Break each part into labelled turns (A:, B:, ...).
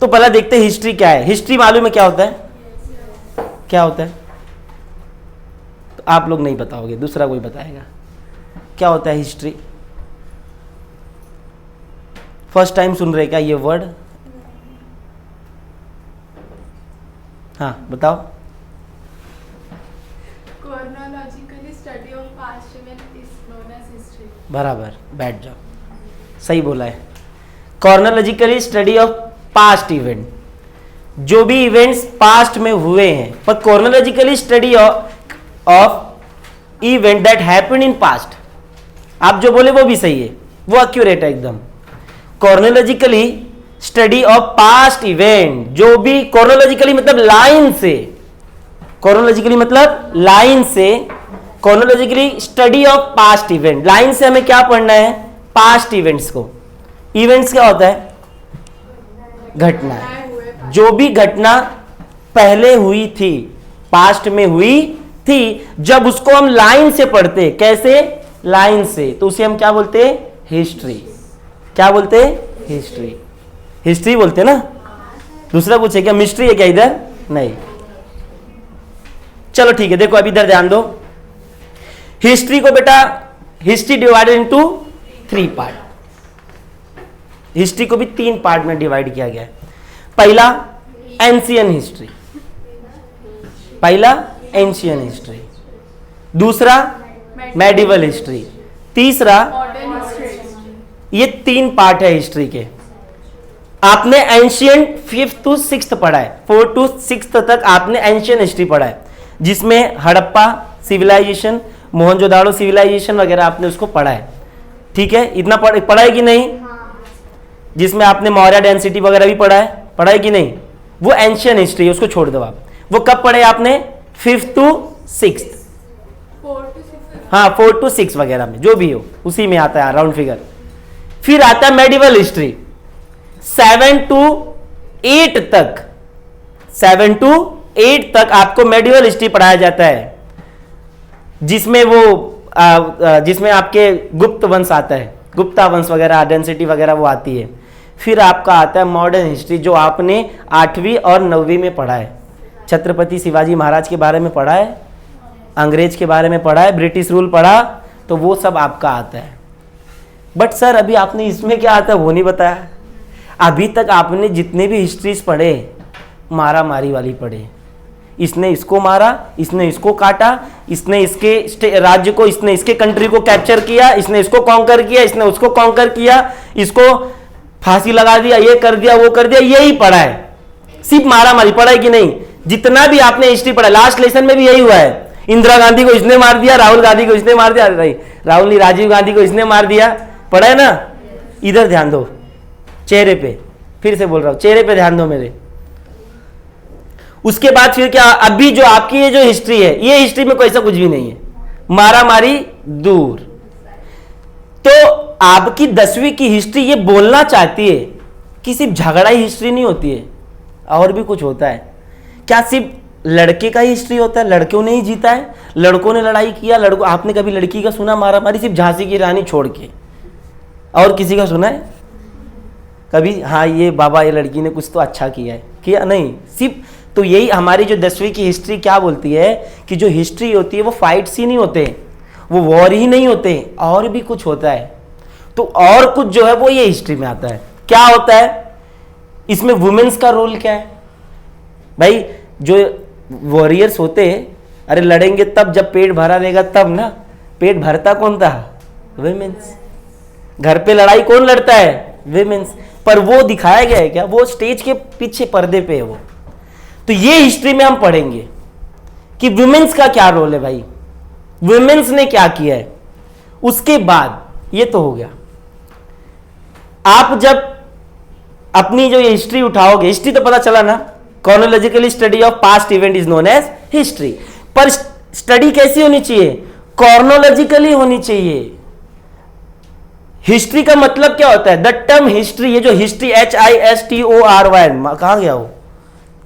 A: तो पहले देखते हैं हिस्ट्री क्या है। हिस्ट्री मालूम है क्या होता है? क्या होता है? तो आप लोग नहीं बताओगे, दूसरा कोई बताएगा। क्या होता है हिस्ट्री? फर्स्ट टाइम सुन रहे क्या ये वर्ड? हाँ बताओ।
B: Chronologically study of past event is known as history.
A: बराबर, बैठ जाओ, सही बोला है। Chronologically study of past event, जो भी इवेंट्स पास्ट में हुए हैं, पर chronologically study of event that happened in past. आप जो बोले वो भी सही है, वो एक्यूरेट है एकदम। कॉर्नोलॉजिकली स्टडी ऑफ पास्ट इवेंट, जो भी कॉर्नोलॉजिकली मतलब लाइन से, कॉर्नोलॉजिकली मतलब लाइन से, chronologically study of past event, line से हमें क्या पढ़ना है? पास्ट इवेंट्स को। इवेंट्स क्या होता है? घटना है। जो भी घटना पहले हुई थी, पास्ट में हुई थी, जब उसको हम लाइन से पढ़ते, कैसे? लाइन से, तो उसे हम क्या बोलते हैं? हिस्ट्री। क्या बोलते हैं? हिस्ट्री। हिस्ट्री बोलते हैं ना। दूसरा पूछे क्या मिस्ट्री है क्या इधर? नहीं। चलो ठीक है, देखो अभी इधर ध्यान दो। हिस्ट्री को बेटा, history divided into 3 part. History को भी 3 पार्ट में डिवाइड किया गया है। पहला एंशियंट हिस्ट्री, पहला एंशियंट हिस्ट्री, दूसरा मेडिवल हिस्ट्री, तीसरा
B: Modern history.
A: ये 3 पार्ट है हिस्ट्री के। आपने एंशियंट 5th to 6th पढ़ा है, 4th to 6th तक आपने एंशियंट हिस्ट्री पढ़ा है, जिसमें हड़प्पा सिविलाइजेशन, मोहनजोदाड़ो सिविलाइजेशन वगैरह आपने उसको पढ़ा है। ठीक है, इतना पढ़ा है कि नहीं? जिसमें आपने मौर्य डेंसिटी वगैरह भी पढ़ा है कि नहीं? वो एंशियंट हिस्ट्री है, उसको छोड़ दो आप। वो कब पढ़े आपने? 5th to 6th।
B: 4 to 6.
A: हाँ 4 to 6 वगैरह में जो भी हो उसी में आता है राउंड फिगर। फिर आता है मेडिवल हिस्ट्री, 7 to 8 तक, 7 to 8 तक आपको मेडिवल हिस्ट्री पढ़ाया जाता है, जिसमें वो जिसमें आपके गुप्त वंश आता है, गुप्ता वंश वगैरह, डेंसिटी वगैरह वो आती है। फिर आपका आता है मॉडर्न हिस्ट्री, जो आपने 8वीं और 9वीं में पढ़ा है। छत्रपति शिवाजी महाराज के बारे में पढ़ा है, अंग्रेज के बारे में पढ़ा है, ब्रिटिश रूल पढ़ा, तो वो सब आपका आता है। बट सर अभी आपने इसमें क्या आता है वो नहीं बताया। अभी तक आपने जितने भी हिस्ट्रीज पढ़े, मारा मारी वाली पढ़े, इसने इसको मारा, इसने इसको काटा, इसने इसके राज्य को, इसने इसके कंट्री को कैप्चर किया, इसने इसको कॉन्कर किया, इसने उसको कॉन्कर किया, इसको फांसी लगा दिया, ये कर दिया, वो कर दिया, यही पढ़ा है। सिर्फ मारा मारी पढ़ा है कि नहीं? जितना भी आपने हिस्ट्री पढ़ा, लास्ट लेसन में भी यही हुआ है। इंदिरा गांधी को इसने मार दिया, राहुल गांधी को इसने मार दिया, नहीं राहुल नहीं, राजीव गांधी को इसने मार दिया, पढ़ा है ना? इधर ध्यान दो, चेहरे पे, फिर से बोल रहा हूं, चेहरे पे ध्यान दो मेरे। उसके बाद फिर क्या? अभी जो आपकी ये जो हिस्ट्री है, ये हिस्ट्री में कोई ऐसा कुछ भी नहीं है, मारा मारी दूर। तो आपकी 10वीं की हिस्ट्री ये बोलना चाहती है कि सिर्फ झगड़ा ही हिस्ट्री नहीं होती है, और भी कुछ होता है। क्या सिर्फ लड़के का ही हिस्ट्री होता है? लड़कों ने ही जीता है, लड़कों ने लड़ाई किया, लड़कों, आपने कभी लड़की का सुना मारा मारी? सिर्फ झांसी की रानी छोड़ के और किसी का सुना है कभी? हाँ ये बाबा ये लड़की ने कुछ तो अच्छा किया है, किया नहीं, सिर्फ। तो यही हमारी जो 10वीं की हिस्ट्री क्या बोलती है कि जो हिस्ट्री होती है वो फाइट्स ही नहीं होते, वो वॉर ही नहीं होते, और भी कुछ होता है। तो और कुछ जो है वो ये हिस्ट्री में आता है। क्या होता है इसमें? वुमेन्स का रोल क्या है भाई? जो वॉरियर्स होते हैं, अरे लड़ेंगे तब जब पेट भरा रहेगा तब ना। पेट भरता कौन था? वुमेन्स। घर पे लड़ाई कौन लड़ता है? वुमेन्स। पर वो दिखाया गया है क्या? वो स्टेज के पीछे पर्दे पे है वो। तो ये हिस्ट्री में हम पढ़ेंगे कि वुमेन्स का क्या रोल है भाई, वुमेन्स ने क्या किया है। उसके बाद ये तो हो गया। आप जब अपनी जो ये हिस्ट्री उठाओगे, हिस्ट्री तो पता चला ना, chronologically study of past event is known as history. पर स्टडी कैसी होनी चाहिए? कॉर्नोलॉजिकली होनी चाहिए। हिस्ट्री का मतलब क्या होता है? द टर्म हिस्ट्री, ये जो हिस्ट्री HISTORY, कहां गया वो?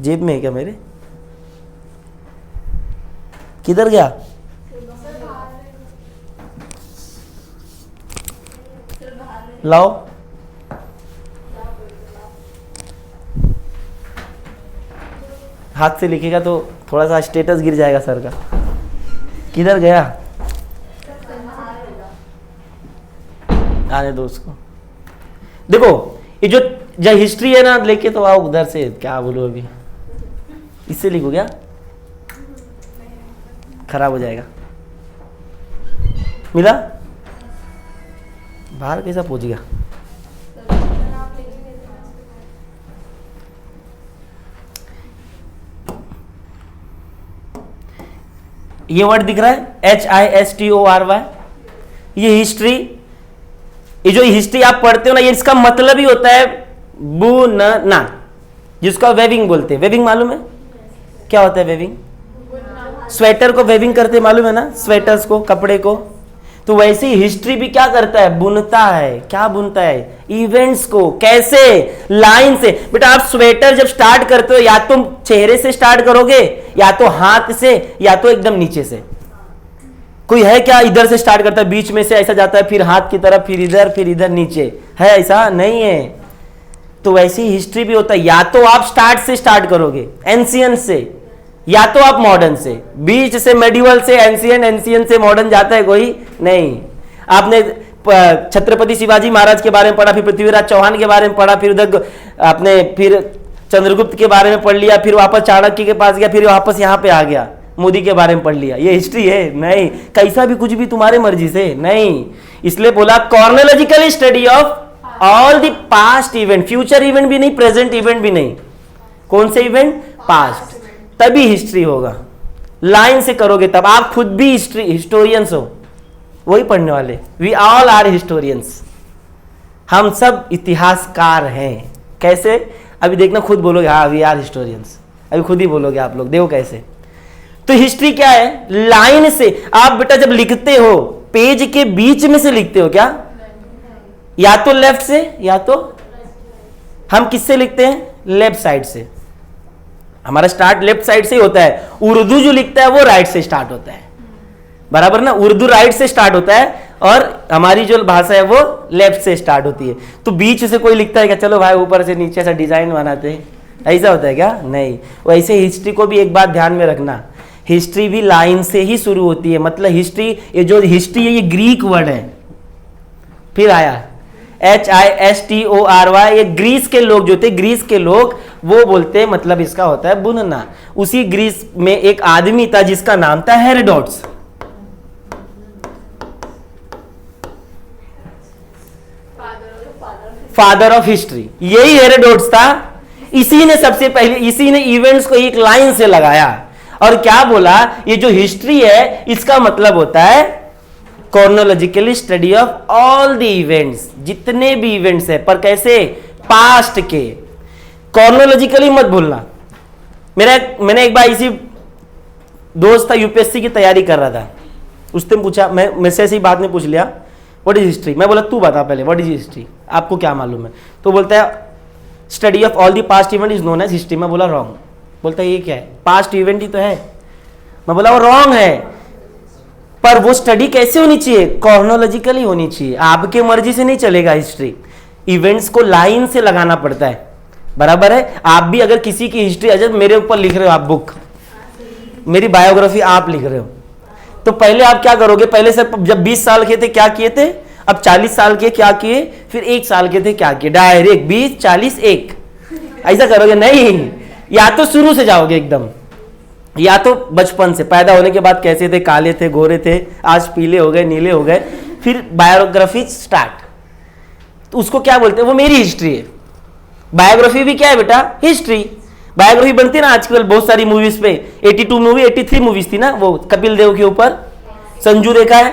A: जेब में है क्या मेरे? किधर गया? लाओ। हाथ से लिखेगा तो थोड़ा सा स्टेटस गिर जाएगा सर का। किधर गया? आने दो उसको। देखो ये जो हिस्ट्री है ना, लेके तो आओ उधर से। क्या बोलो अभी, इससे लिखो क्या? खराब हो जाएगा। मिला? बाहर कैसा पहुंच गया? ये वर्ड दिख रहा है HISTORY, ये हिस्ट्री। ये जो हिस्ट्री आप पढ़ते हो ना, ये इसका मतलब ही होता है बुनना, जिसको वेविंग बोलते हैं। वेविंग मालूम है क्या होता है? वेविंग, स्वेटर को वेविंग करते मालूम है ना, स्वेटर्स को, कपड़े को। तो वैसे ही हिस्ट्री भी क्या करता है? बुनता है। क्या बुनता है? इवेंट्स को। कैसे? लाइन से। बेटा आप स्वेटर जब स्टार्ट करते हो, या तुम चेहरे से स्टार्ट करोगे, या तो हाथ से, या तो एकदम नीचे से। कोई है क्या इधर से स्टार्ट करता है, बीच में से ऐसा जाता है, फिर हाथ की तरफ, फिर इधर नीचे? है ऐसा? नहीं है। तो वैसे ही हिस्ट्री भी होता है, या तो आप स्टार्ट से स्टार्ट करोगे, एंशियंट से, या तो आप मॉडर्न से। बीच से मेडिवल से एंशियंट, एंशियंट से मॉडर्न जाता है कोई नहीं। आपने छत्रपति शिवाजी महाराज के बारे में पढ़ा, फिर पृथ्वीराज चौहान के बारे में पढ़ा, फिर उधर आपने फिर चंद्रगुप्त के बारे में पढ़ लिया, फिर वापस चाणक्य के पास गया, फिर वापस यहाँ पे आ गया, मोदी के बारे में पढ़ लिया। ये हिस्ट्री है? नहीं। कैसा भी कुछ भी तुम्हारे मर्जी से नहीं। इसलिए बोला chronological study of all the past event. Future event भी नहीं, प्रेजेंट इवेंट भी नहीं। कौन से इवेंट? पास्ट। तभी हिस्ट्री होगा। लाइन से करोगे तब। आप खुद भी हिस्टोरियंस हो, वही पढ़ने वाले। We all are historians. हम सब इतिहासकार हैं। कैसे? अभी देखना, खुद बोलोगे हाँ वी आर हिस्टोरियंस। अभी खुद ही बोलोगे आप लोग, देखो कैसे। तो हिस्ट्री क्या है? लाइन से। आप बेटा जब लिखते हो, पेज के बीच में से लिखते हो क्या? या तो लेफ्ट से, या तो हम किससे लिखते हैं? लेफ्ट साइड से। हमारा स्टार्ट लेफ्ट साइड से ही होता है। उर्दू जो लिखता है वो राइट से स्टार्ट होता है, बराबर ना? उर्दू राइट से स्टार्ट होता है, और हमारी जो भाषा है वो लेफ्ट से स्टार्ट होती है। तो बीच से कोई लिखता है क्या? चलो भाई ऊपर से नीचे से डिजाइन बनाते हैं, ऐसा होता है क्या? नहीं। वैसे हिस्ट्री को भी एक बात ध्यान में रखना, हिस्ट्री भी लाइन से ही शुरू होती है। मतलब हिस्ट्री, ये जो हिस्ट्री है ये ग्रीक वर्ड है। फिर आया HISTORY। ये ग्रीस के लोग जो थे, ग्रीस के लोग वो बोलते हैं, मतलब इसका होता है बुनना। उसी ग्रीस में एक आदमी था जिसका नाम था हेरोडोटस। फादर ऑफ हिस्ट्री, यही हेरोडोटस था। इसी ने सबसे पहले, इसी ने इवेंट्स को एक लाइन से लगाया और क्या बोला? ये जो हिस्ट्री है इसका मतलब होता है chronologically study of all the events, जितने भी इवेंट्स है। पर कैसे? पास्ट के। कॉर्नोलॉजिकली मत भूलना। मैंने एक बार इसी दोस्त था, यूपीएससी की तैयारी कर रहा था, उसने पूछा, मैं मुझसे ऐसी बात ने पूछ लिया व्हाट इज हिस्ट्री। मैं बोला तू बता पहले व्हाट इज हिस्ट्री, आपको क्या मालूम है? तो बोलता है study of all the past event is known as history. मैं बोला रॉन्ग। बोलता है ये क्या है? पास्ट इवेंट ही तो है। मैं बोला वो रॉन्ग है, पर वो स्टडी कैसे होनी चाहिए? कॉर्नोलॉजिकली होनी चाहिए। आपके मर्जी से नहीं चलेगा हिस्ट्री। इवेंट्स को लाइन से लगाना पड़ता है, बराबर है? आप भी अगर किसी की हिस्ट्री, अजय मेरे ऊपर लिख रहे हो आप बुक, मेरी बायोग्राफी आप लिख रहे हो, तो पहले आप क्या करोगे? पहले से जब 20 साल के थे क्या किए थे, अब 40 साल के क्या किए, फिर 1 साल के थे क्या किए, डायरेक्ट 20 40 1 ऐसा करोगे? नहीं। या तो शुरू से जाओगे एकदम, या तो बचपन से, पैदा होने के बाद कैसे थे, काले थे, गोरे थे, आज पीले हो गए, नीले हो गए, फिर बायोग्राफी स्टार्ट। तो उसको क्या बोलते हैं? वो मेरी हिस्ट्री है। बायोग्राफी भी क्या है बेटा? हिस्ट्री। बायोग्राफी बनती है ना आजकल बहुत सारी मूवीज पे। 82 मूवी, 83 मूवीज थी ना, वो कपिल देव के ऊपर, संजू देखा है,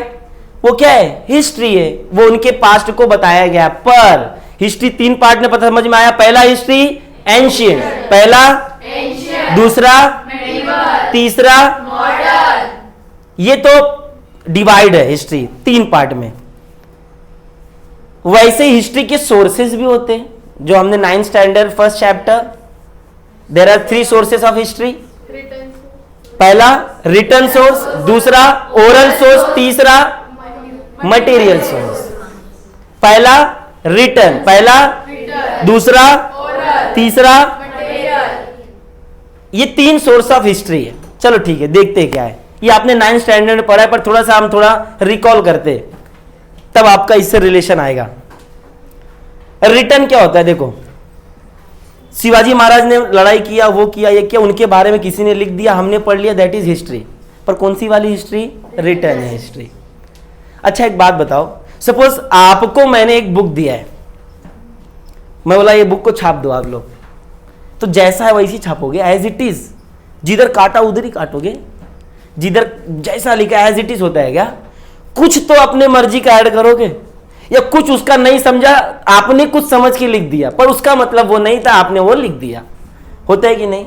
A: वो क्या है? हिस्ट्री है। वो उनके पास्ट को बताया गया। पर हिस्ट्री 3 पार्ट में पता समझ में आया। पहला हिस्ट्री एंशिएंट, पहला, दूसरा, तीसरा मॉडर्न। ये तो डिवाइड है हिस्ट्री 3 पार्ट में। वैसे हिस्ट्री के सोर्सेस भी होते हैं, जो हमने 9th standard first chapter, there are 3 sources of history. पहला रिटन सोर्स, दूसरा ओरल सोर्स, तीसरा मटेरियल सोर्स। पहला रिटन, पहला, दूसरा, तीसरा। ये 3 सोर्स ऑफ हिस्ट्री है। चलो ठीक है, देखते क्या है। ये आपने 9th स्टैंडर्ड में पढ़ा है, पर थोड़ा सा हम थोड़ा रिकॉल करते तब आपका इससे रिलेशन आएगा। रिटर्न क्या होता है? देखो, शिवाजी महाराज ने लड़ाई किया, वो किया, ये किया, उनके बारे में किसी ने लिख दिया, हमने पढ़ लिया, दैट इज हिस्ट्री। पर कौन सी वाली हिस्ट्री? रिटर्न है हिस्ट्री। अच्छा एक बात बताओ, सपोज आपको मैंने एक बुक दिया है, मैं बोला ये बुक को छाप दो आप लोग, तो जैसा है वैसी छापोगे, एज इट इज। जिधर काटा उधर ही काटोगे, जिधर जैसा लिखा एज इट इज होता है क्या? कुछ तो अपने मर्जी का ऐड करोगे, या कुछ उसका नहीं समझा, आपने कुछ समझ के लिख दिया, पर उसका मतलब वो नहीं था, आपने वो लिख दिया। होता है कि नहीं?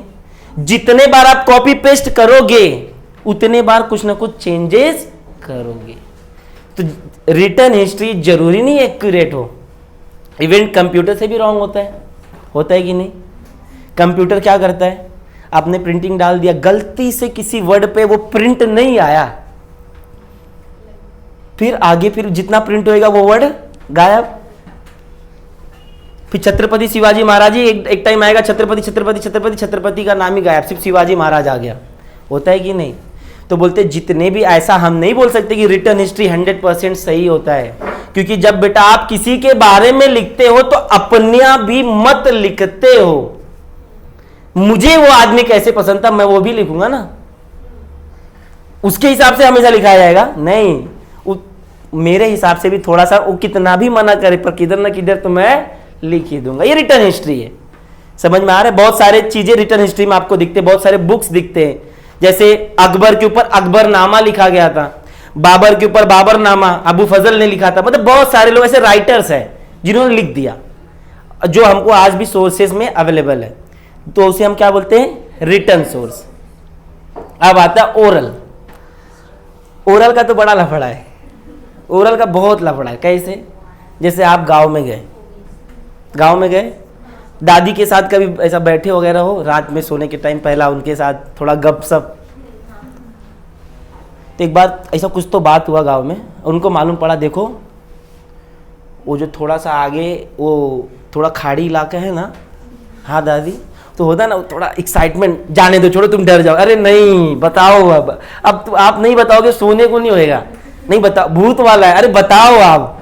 A: जितने बार आप कॉपी पेस्ट करोगे उतने बार कुछ ना कुछ चेंजेस करोगे। तो रिटर्न हिस्ट्री जरूरी नहीं एक्यूरेट हो, इवन कंप्यूटर से भी रॉन्ग होता है कि नहीं? कंप्यूटर क्या करता है? आपने प्रिंटिंग डाल दिया, गलती से किसी वर्ड पे वो प्रिंट नहीं आया, फिर आगे फिर जितना प्रिंट होएगा वो वर्ड गायब। फिर छत्रपति शिवाजी महाराज ही एक टाइम आएगा, छत्रपति छत्रपति छत्रपति छत्रपति का नाम ही गायब, सिर्फ शिवाजी महाराज आ गया। होता है कि नहीं? तो बोलते जितने भी, ऐसा हम नहीं बोल सकते कि रिटर्न हिस्ट्री 100% सही होता है, क्योंकि जब बेटा आप किसी के बारे में लिखते हो तो अपना भी मत लिखते हो। मुझे वो आदमी कैसे पसंद था मैं वो भी लिखूंगा ना, उसके हिसाब से हमेशा लिखा जाएगा? नहीं, मेरे हिसाब से भी थोड़ा सा, वो कितना भी मना करे पर किधर ना किधर तो मैं लिख ही दूंगा। ये रिटर्न हिस्ट्री है। समझ में आ रहा है? बहुत सारे चीजें रिटर्न हिस्ट्री में आपको दिखते हैं, बहुत सारे बुक्स दिखते हैं। जैसे अकबर के ऊपर अकबरनामा लिखा गया था, बाबर के ऊपर बाबरनामा अबू फजल ने लिखा था। मतलब बहुत सारे लोग ऐसे राइटर्स हैं जिन्होंने लिख दिया, जो हमको आज भी सोर्सेस में अवेलेबल है। तो उसे हम क्या बोलते हैं? Return source. अब आता है ओरल। ओरल का तो बड़ा लफड़ा है, ओरल का बहुत लफड़ा है। कैसे? जैसे आप गांव में गए, दादी के साथ कभी ऐसा बैठे वगैरह हो, रात में सोने के टाइम पहला उनके साथ थोड़ा गपशप, तो एक बार ऐसा कुछ तो बात हुआ गांव में, उनको मालूम पड़ा देखो वो जो थोड़ा सा आगे वो थोड़ा खाड़ी इलाका है ना, हाँ दादी, तो होता ना थोड़ा एक्साइटमेंट, जाने दो छोड़ो तुम डर जाओ, अरे नहीं बताओ, अब तो आप नहीं बताओगे सोने को नहीं होएगा, नहीं बताओ भूत वाला है, अरे बताओ आप,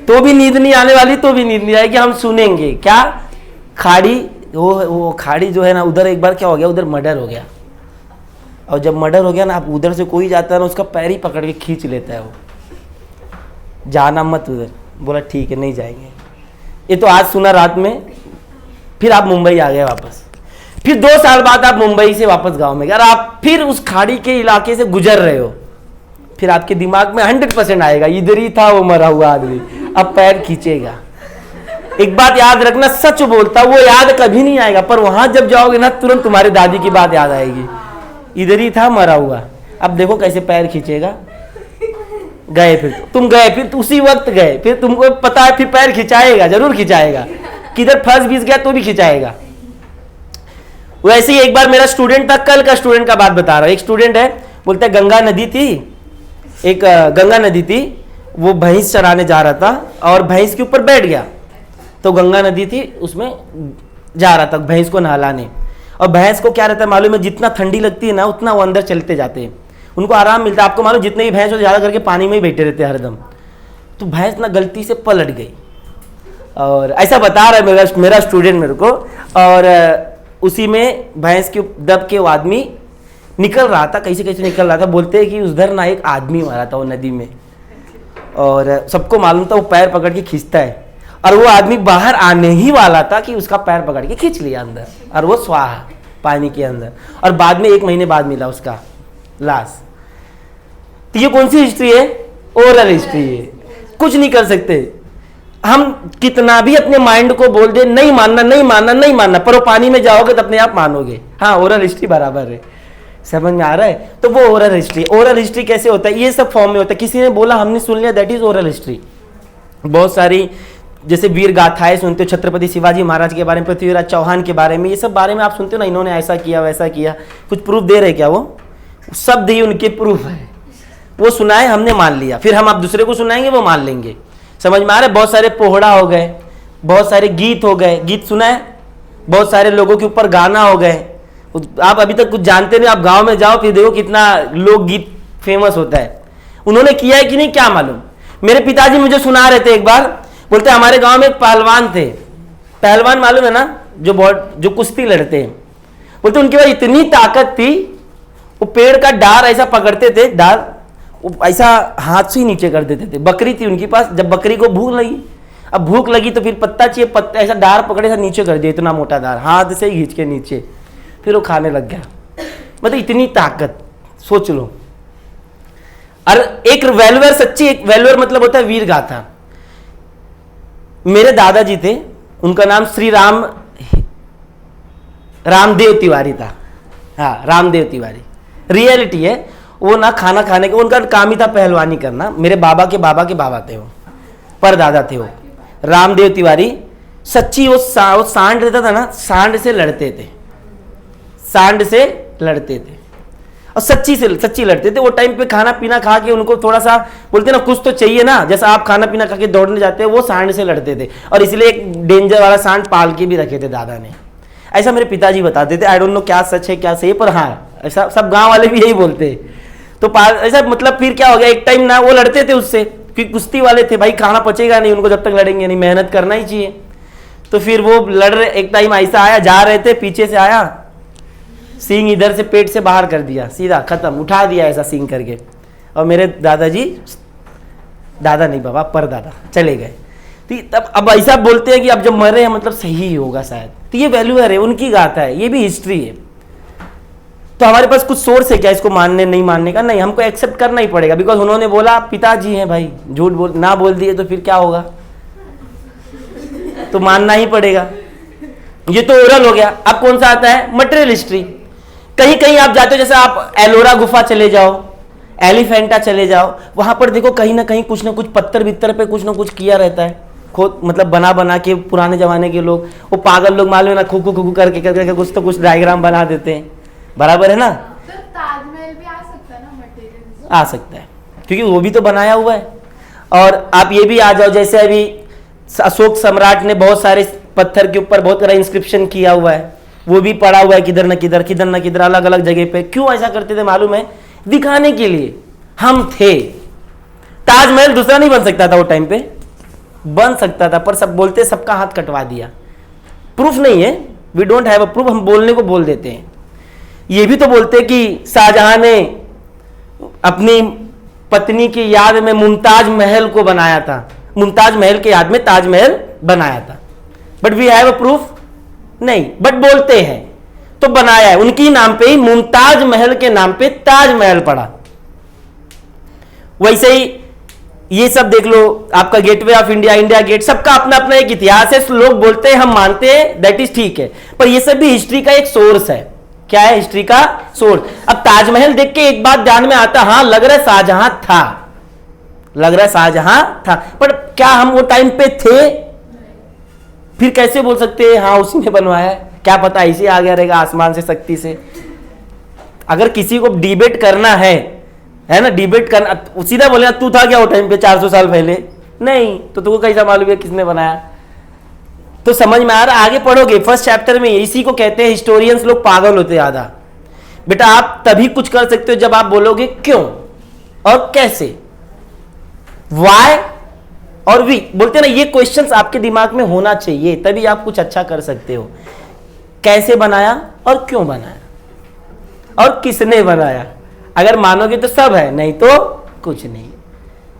A: तो भी नींद नहीं आने वाली, तो भी नींद नहीं आएगी, हम सुनेंगे। क्या? खाड़ी, वो खाड़ी जो है ना, उधर एक बार क्या हो गया, उधर मर्डर हो गया, और जब मर्डर हो गया ना, आप उधर से कोई जाता है ना, उसका पैर ही पकड़ के खींच लेता है, वो जाना मत उधर। बोला ठीक है नहीं जाएंगे। ये तो आज सुना रात में, फिर आप मुंबई आ गए वापस, फिर 2 साल बाद आप मुंबई से वापस गांव में गए, और आप फिर उस खाड़ी के इलाके से गुजर रहे हो, फिर आपके दिमाग में 100% आएगा इधर ही था वो मरा हुआ आदमी, अब पैर खींचेगा। एक बात याद रखना, सच बोलता, वो याद कभी नहीं आएगा, पर वहां जब जाओगे ना तुरंत तुम्हारी दादी की बात याद आएगी, इधर ही था मरा हुआ, अब देखो कैसे पैर खींचेगा। गए फिर तुम गए, फिर उसी वक्त गए, फिर तुमको पता है फिर पैर खिंचाएगा, जरूर खिंचाएगा, किधर फंस बीस गया तो भी खिंचाएगा। वैसे ही एक बार मेरा स्टूडेंट था, कल का स्टूडेंट का बात बता रहा हूं। एक स्टूडेंट है, बोलता है गंगा नदी थी, एक गंगा नदी थी, वो भैंस चराने जा रहा था और भैंस के ऊपर बैठ गया, तो गंगा नदी थी उसमें जा रहा था भैंस को नहलाने, और भैंस को क्या रहता है मालूम है, जितना ठंडी लगती है ना उतना वो अंदर चलते जाते हैं, उनको आराम मिलता है। आपको मालूम जितने भी भैंस हो ज़्यादा करके पानी में ही बैठे रहते हैं हरदम। तो भैंस ना गलती से पलट गई, और ऐसा बता रहा है मेरा स्टूडेंट मेरे को, और उसी में भैंस के दब के वो आदमी निकल रहा था, कैसे कैसे निकल रहा था। बोलते हैं कि उधर ना एक आदमी मारा था वो नदी में, और सबको मालूम था वो पैर पकड़ के खींचता है, और वो आदमी बाहर आने ही वाला था कि उसका पैर पकड़ के खींच लिया अंदर, और वो स्वाहा पानी के अंदर, और बाद में 1 महीने बाद मिला उसका लाश। तो ये कौन सी हिस्ट्री है? ओरल हिस्ट्री है। कुछ नहीं कर सकते हम, कितना भी अपने माइंड को बोल दे नहीं मानना नहीं मानना नहीं मानना, पर वो पानी में जाओगे तो अपने आप मानोगे। हाँ, ओरल हिस्ट्री बराबर है। समझ में आ रहा है? तो वो ओरल हिस्ट्री। ओरल हिस्ट्री कैसे होता है? ये सब फॉर्म में होता है, किसी ने बोला हमने सुन लिया, दैट इज ओरल हिस्ट्री। बहुत सारी जैसे वीर गाथाएं सुनते हो, छत्रपति शिवाजी महाराज के बारे में, पृथ्वीराज चौहान के बारे में, ये सब बारे में आप सुनते हो ना, इन्होंने ऐसा किया वैसा किया, कुछ प्रूफ दे रहे क्या? वो शब्द ही उनके प्रूफ है, वो सुनाए हमने मान लिया, फिर हम आप दूसरे को सुनाएंगे वो मान लेंगे। समझ में आ रहा है? बहुत सारे पोहड़ा हो गए, बहुत सारे गीत हो गए, गीत सुना है, बहुत सारे लोगों के ऊपर गाना हो गए, आप अभी तक कुछ जानते नहीं, आप गांव में जाओ फिर देखो कितना लोकगीत फेमस होता है। उन्होंने किया है कि नहीं क्या मालूम। मेरे पिताजी मुझे सुना रहे थे एक बार, बोलते हमारे गांव में एक पहलवान थे। पहलवान मालूम है ना, जो कुश्ती लड़ते हैं। बोलते उनके पास इतनी ताकत थी, वो पेड़ का डार ऐसा पकड़ते थे, डार वो ऐसा हाथ से ही नीचे कर देते थे। बकरी थी उनके पास, जब बकरी को भूख लगी, अब भूख लगी तो फिर पत्ता चाहिए, पत्ता ऐसा डार पकड़े ऐसा नीचे कर दिया, इतना मोटा डार हाथ से ही खींच के नीचे, फिर वो खाने लग गया। मतलब इतनी ताकत, सोच लो। और एक वेलवेयर, सच्ची एक वेलवेयर मतलब होता है वीर गाथा। मेरे दादाजी थे, उनका नाम श्री रामदेव तिवारी था। हाँ, रामदेव तिवारी, रियलिटी है। वो ना खाना खाने के, उनका काम ही था पहलवानी करना। मेरे बाबा के बाबा थे वो, परदादा थे वो, रामदेव तिवारी। सच्ची वो सांड रहता था ना, सांड से लड़ते थे, सांड से लड़ते थे और सच्ची लड़ते थे। वो टाइम पे खाना पीना खा के उनको थोड़ा सा बोलते ना कुछ तो चाहिए ना, जैसा आप खाना पीना खा के दौड़ने जाते हैं, वो सांड से लड़ते थे। और इसलिए एक डेंजर वाला सांड पाल के भी रखे थे दादा ने, ऐसा मेरे पिताजी बताते थे। आई डोंट नो क्या सच है क्या सही है, पर हाँ ऐसा सब गांव वाले भी यही बोलते हैं। तो ऐसा मतलब फिर क्या हो गया, एक टाइम ना वो लड़ते थे उससे, क्योंकि कुश्ती वाले थे भाई, खाना पचेगा नहीं उनको जब तक लड़ेंगे नहीं, मेहनत करना ही चाहिए। तो फिर वो लड़ रहे, एक टाइम ऐसा आया, जा रहे थे, पीछे से आया, सींग इधर से पेट से बाहर कर दिया, सीधा खत्म, उठा दिया ऐसा सींग करके। और मेरे दादाजी, दादा नहीं बाबा, परदादा चले गए। तो तब अब ऐसा बोलते हैं कि अब जब मरे हैं मतलब सही ही होगा शायद। तो ये वैल्यूअर है, उनकी गाथा है, ये भी हिस्ट्री है। तो हमारे पास कुछ सोर्स है क्या इसको मानने नहीं मानने का? नहीं, हमको एक्सेप्ट करना ही पड़ेगा, बिकॉज उन्होंने बोला, पिताजी हैं भाई, झूठ ना बोल दिए तो फिर क्या होगा, तो मानना ही पड़ेगा। ये तो ओरल हो गया। अब कौन सा आता है? Material history. कहीं कहीं आप जाते हो, जैसे आप एलोरा गुफा चले जाओ, एलिफेंटा चले जाओ, वहां पर देखो कहीं ना कहीं कुछ ना कुछ पत्थर बित्तर पे कुछ ना कुछ किया रहता है, खुद मतलब बना के। पुराने जमाने के लोग, वो पागल लोग मालूम है ना, खू करके कुछ तो कुछ डायग्राम बना देते हैं, बराबर है ना।
B: तो ताजमहल भी आ सकता है ना मटेरियल?
A: आ सकता है, क्योंकि वो भी तो बनाया हुआ है। और आप ये भी आ जाओ, जैसे अभी अशोक सम्राट ने बहुत सारे पत्थर के ऊपर बहुत सारा इंस्क्रिप्शन किया हुआ है, वो भी पड़ा हुआ है किधर न किधर अलग अलग जगह पे। क्यों ऐसा करते थे मालूम है? दिखाने के लिए हम थे। ताजमहल दूसरा नहीं बन सकता था, वो टाइम पे बन सकता था, पर सब बोलते सबका हाथ कटवा दिया। प्रूफ नहीं है, we don't have a proof, हम बोलने को बोल देते हैं। ये भी तो बोलते कि शाहजहां ने अपनी पत्नी की याद में मुमताज महल को बनाया था, मुमताज महल के याद में ताजमहल बनाया था, but we have a proof नहीं, बट बोलते हैं तो बनाया है। उनकी नाम पे ही, मुमताज महल के नाम पे ताजमहल पड़ा। वैसे ही ये सब देख लो, आपका gateway of India, India gate, सबका अपना अपना एक इतिहास है। लोग बोलते हैं, हम मानते हैं, दैट इज ठीक है, पर ये सब भी हिस्ट्री का एक सोर्स है। क्या है? हिस्ट्री का सोर्स। अब ताजमहल देख के एक बात ध्यान में आता, हाँ लग रहा है शाहजहां था, लग रहा है शाहजहां था, पर क्या हम वो टाइम पे थे? फिर कैसे बोल सकते हैं हाँ उसी ने बनवाया है? क्या पता ऐसे आ गया रहेगा आसमान से, शक्ति से। अगर किसी को डिबेट करना है ना, डिबेट करना, सीधा बोले तू था क्या वो टाइम पे 400 साल पहले? नहीं, तो तुमको कैसा मालूम है किसने बनाया? तो समझ में आ रहा? आगे पढ़ोगे फर्स्ट चैप्टर में, इसी को कहते हैं हिस्टोरियंस लोग पागल होते आधा। बेटा आप तभी कुछ कर सकते हो जब आप बोलोगे क्यों और कैसे, वाई और वी, बोलते ना, ये क्वेश्चंस आपके दिमाग में होना चाहिए, तभी आप कुछ अच्छा कर सकते हो। कैसे बनाया और क्यों बनाया और किसने बनाया? अगर मानोगे तो सब है, नहीं तो कुछ नहीं।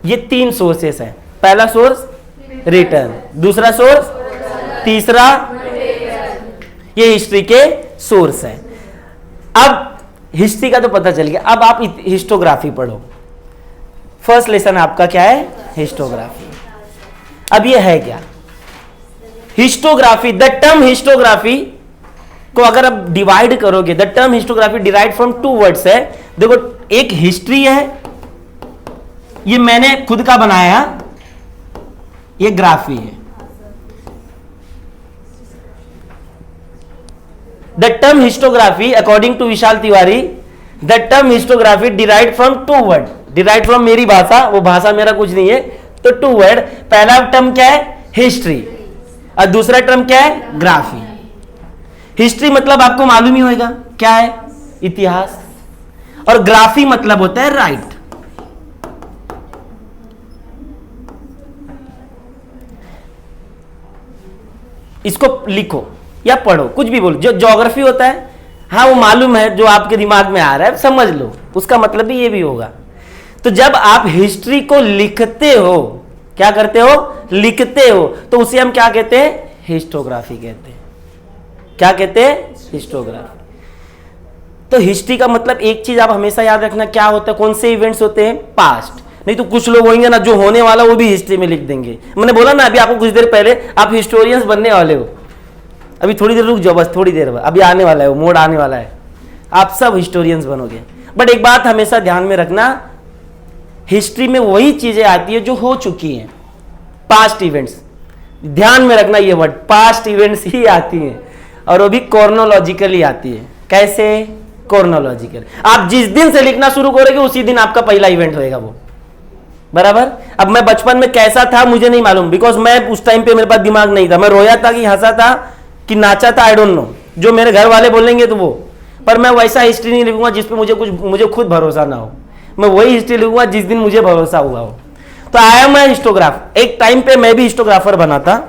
A: ये 3 सोर्सेस हैं। पहला सोर्स रिटर्न, दूसरा सोर्स, तीसरा, ये हिस्ट्री के सोर्स है। अब हिस्ट्री का तो पता चल गया, अब आप हिस्टोग्राफी पढ़ो। फर्स्ट लेसन आपका क्या है? हिस्टोग्राफी। अब ये है क्या? हिस्टोग्राफी, द टर्म हिस्टोग्राफी को अगर आप डिवाइड करोगे, the term histography derive from 2 words है। देखो, एक हिस्ट्री है, ये मैंने खुद का बनाया, ये ग्राफी है। The term histography according to Vishal Tiwari, the term histography derive from 2 word, derive from मेरी भाषा, वो भाषा मेरा कुछ नहीं है, तो 2 वर्ड। पहला टर्म क्या है? हिस्ट्री, और दूसरा टर्म क्या है? ग्राफी। हिस्ट्री मतलब आपको मालूम ही होगा क्या है, इतिहास। और ग्राफी मतलब होता है राइट। इसको लिखो या पढ़ो, कुछ भी बोलो। जो ज्योग्राफी होता है, हाँ वो मालूम है, जो आपके दिमाग में आ रहा है समझ लो, उसका मतलब भी ये भी होगा। तो जब आप हिस्ट्री को लिखते हो, क्या करते हो, लिखते हो, तो उसे हम क्या कहते हैं, हिस्टोग्राफी कहते हैं। क्या कहते हैं, हिस्टोग्राफी। तो हिस्ट्री का मतलब एक चीज आप हमेशा याद रखना, क्या होता है, कौन से इवेंट्स होते हैं, पास्ट। नहीं तो कुछ लोग होंगे ना, जो होने वाला वो भी हिस्ट्री में लिख देंगे। मैंने बोला ना अभी आपको कुछ देर पहले, आप हिस्टोरियंस बनने वाले हो। अभी थोड़ी देर रुक जाओ, बस थोड़ी देर बाद, अभी आने वाला है वो मोड, आने वाला है, आप सब हिस्टोरियंस बनोगे। बट एक बात हमेशा ध्यान में रखना, हिस्ट्री में वही चीजें आती है जो हो चुकी हैं, पास्ट इवेंट्स। ध्यान में रखना ये वर्ड, पास्ट इवेंट्स ही आती हैं, और वो भी कॉर्नोलॉजिकली आती है। कैसे, कॉर्नोलॉजिकल। आप जिस दिन से लिखना शुरू करोगे उसी दिन आपका पहला इवेंट होएगा वो, बराबर। अब मैं बचपन में कैसा था मुझे नहीं मालूम, बिकॉज मैं उस टाइम पे मेरे पास दिमाग नहीं था। मैं रोया था कि हंसा था कि नाचा था, आई डोंट नो, जो मेरे घर वाले बोलेंगे तो वो। पर मैं वैसा हिस्ट्री नहीं लिखूंगा जिसपे मुझे खुद भरोसा ना हो। मैं वही हिस्ट्री लिखूंगा जिस दिन मुझे भरोसा हुआ हो। तो आया मैं हिस्टोग्राफ। एक टाइम पे मैं भी हिस्टोग्राफर बना था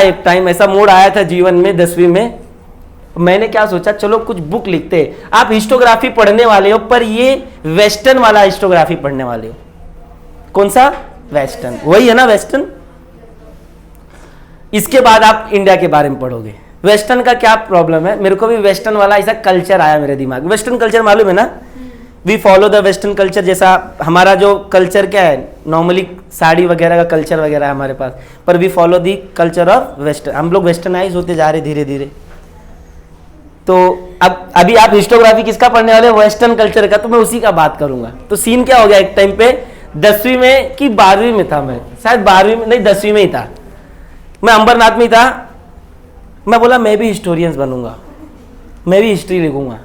A: एक टाइम ऐसा मोड़ आया था जीवन में, 10वीं में। मैंने क्या सोचा, चलो कुछ बुक लिखते। आप हिस्टोग्राफी पढ़ने वाले हो, पर ये वेस्टर्न वाला हिस्टोग्राफी पढ़ने वाले हो। कौन सा, वेस्टर्न, वही है ना वेस्टर्न। इसके बाद आप इंडिया के बारे में पढ़ोगे। वेस्टर्न का क्या प्रॉब्लम है, मेरे को भी वेस्टर्न वाला ऐसा कल्चर आया मेरे दिमाग में। वेस्टर्न कल्चर मालूम है ना, we follow the western culture. जैसा हमारा जो कल्चर क्या है, नॉर्मली साड़ी वगैरह का कल्चर वगैरह है हमारे पास, पर we follow the culture of western. हम लोग वेस्टर्नाइज होते जा रहे धीरे धीरे। तो अब अभी आप हिस्टोग्राफी किसका पढ़ने वाले, वेस्टर्न कल्चर का, तो मैं उसी का बात करूंगा। तो सीन क्या हो गया, एक टाइम पे 10वीं में कि 12वीं में था मैं, शायद 12वीं में नहीं 10वीं में ही था, मैं अंबरनाथ में था। मैं बोला मैं भी हिस्टोरियंस बनूंगा, मैं भी हिस्ट्री लिखूंगा।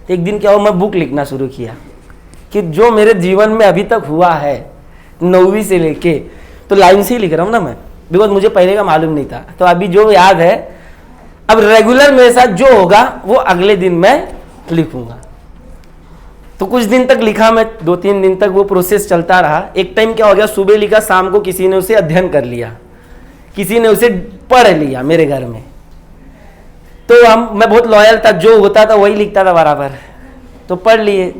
A: एक दिन क्या हुआ, मैं बुक लिखना शुरू किया कि जो मेरे जीवन में अभी तक हुआ है 9वीं से लेके, तो लाइन से ही लिख रहा हूँ ना मैं, बिकॉज मुझे पहले का मालूम नहीं था। तो अभी जो याद है, अब रेगुलर मेरे साथ जो होगा वो अगले दिन मैं लिखूंगा। तो कुछ दिन तक लिखा मैं, 2-3 दिन तक वो प्रोसेस चलता रहा। एक टाइम क्या हो गया, सुबह लिखा, शाम को किसी ने उसे अध्ययन कर लिया, किसी ने उसे पढ़ लिया मेरे घर में। तो मैं बहुत लॉयल था, जो होता था वही लिखता था बराबर, तो पढ़ लिए।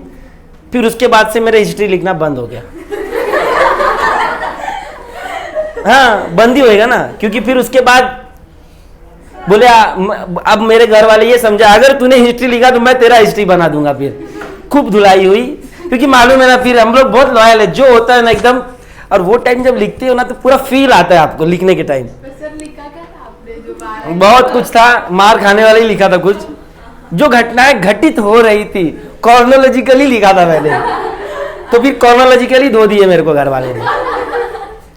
A: फिर उसके बाद से मेरा हिस्ट्री लिखना बंद हो गया। हाँ बंद ही होएगा ना, क्योंकि फिर उसके बाद बोले अब मेरे घर वाले ये समझा, अगर तूने हिस्ट्री लिखा तो मैं तेरा हिस्ट्री बना दूंगा। फिर खूब धुलाई हुई, क्योंकि मालूम है ना, फिर हम लोग बहुत लॉयल है, जो होता है ना एकदम। और वो टाइम जब लिखते हो ना तो पूरा फील आता है आपको लिखने के टाइम।
B: लिखा क्या था आपने, जो
A: बहुत कुछ था, मार खाने वाला ही लिखा था कुछ, जो घटनाएं घटित हो रही थी कॉर्नोलॉजिकली लिखा था मैंने। तो फिर कॉर्नोलॉजिकली धो दिए मेरे को घर वाले ने।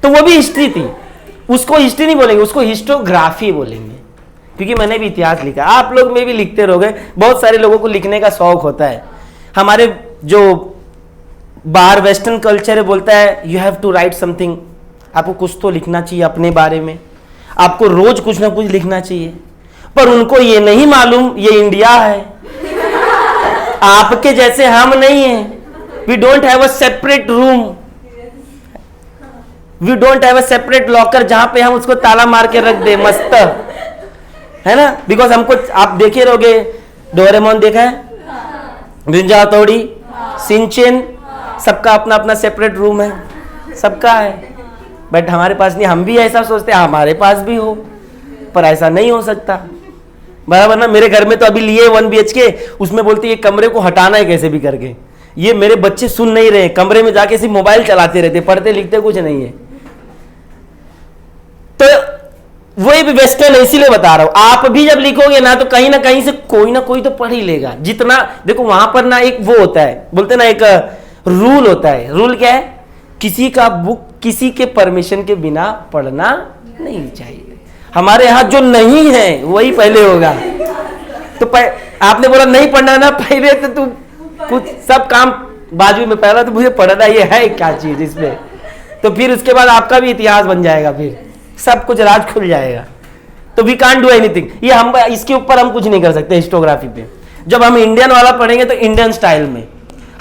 A: तो वो भी हिस्ट्री थी, उसको हिस्ट्री नहीं बोलेंगे, उसको हिस्टोग्राफी बोलेंगे, क्योंकि मैंने भी इतिहास लिखा। आप लोग में भी लिखते रहोगे, बहुत सारे लोगों को लिखने का शौक होता है। हमारे जो बाहर वेस्टर्न कल्चर है बोलता है you have to write something, आपको कुछ तो लिखना चाहिए अपने बारे में, आपको रोज कुछ ना कुछ लिखना चाहिए। पर उनको ये नहीं मालूम ये इंडिया है, आपके जैसे हम नहीं हैं। We don't have a separate room, we don't have a separate locker जहां पे हम उसको ताला मार के रख दे, मस्त है ना। बिकॉज हमको, आप देखे रहोगे, डोरेमोन देखा है, निंजा हथौड़ी, सिंचेन, सबका अपना अपना सेपरेट रूम है, सबका है। बट हमारे पास नहीं, हम भी ऐसा सोचते हैं हमारे पास भी हो, पर ऐसा नहीं हो सकता, बराबर ना। मेरे घर में तो अभी लिए 1 BHK, उसमें बोलती है कमरे को हटाना है कैसे भी करके। ये मेरे बच्चे सुन नहीं रहे, कमरे में जाके सिर्फ मोबाइल चलाते रहते, पढ़ते लिखते कुछ नहीं है। तो वही भी वेस्टर्न है, इसीलिए बता रहा हूं। आप भी जब लिखोगे ना तो कहीं ना कहीं से कोई ना कोई तो पढ़ ही लेगा। जितना देखो वहां पर ना एक वो होता है, बोलते ना एक रूल होता है। रूल क्या है, किसी का बुक किसी के परमिशन के बिना पढ़ना नहीं चाहिए। हमारे यहाँ जो नहीं है वही पहले होगा। तो आपने बोला नहीं पढ़ना ना, पहले तो तू कुछ सब काम बाजू में, पहला तो मुझे पढ़ना ये है क्या चीज इसमें, तो फिर उसके बाद आपका भी इतिहास बन जाएगा, फिर सब कुछ राज खुल जाएगा। तो वी कांट डू एनीथिंग, ये हम इसके ऊपर हम कुछ नहीं कर सकते हिस्टोग्राफी पे। जब हम इंडियन वाला पढ़ेंगे तो इंडियन स्टाइल में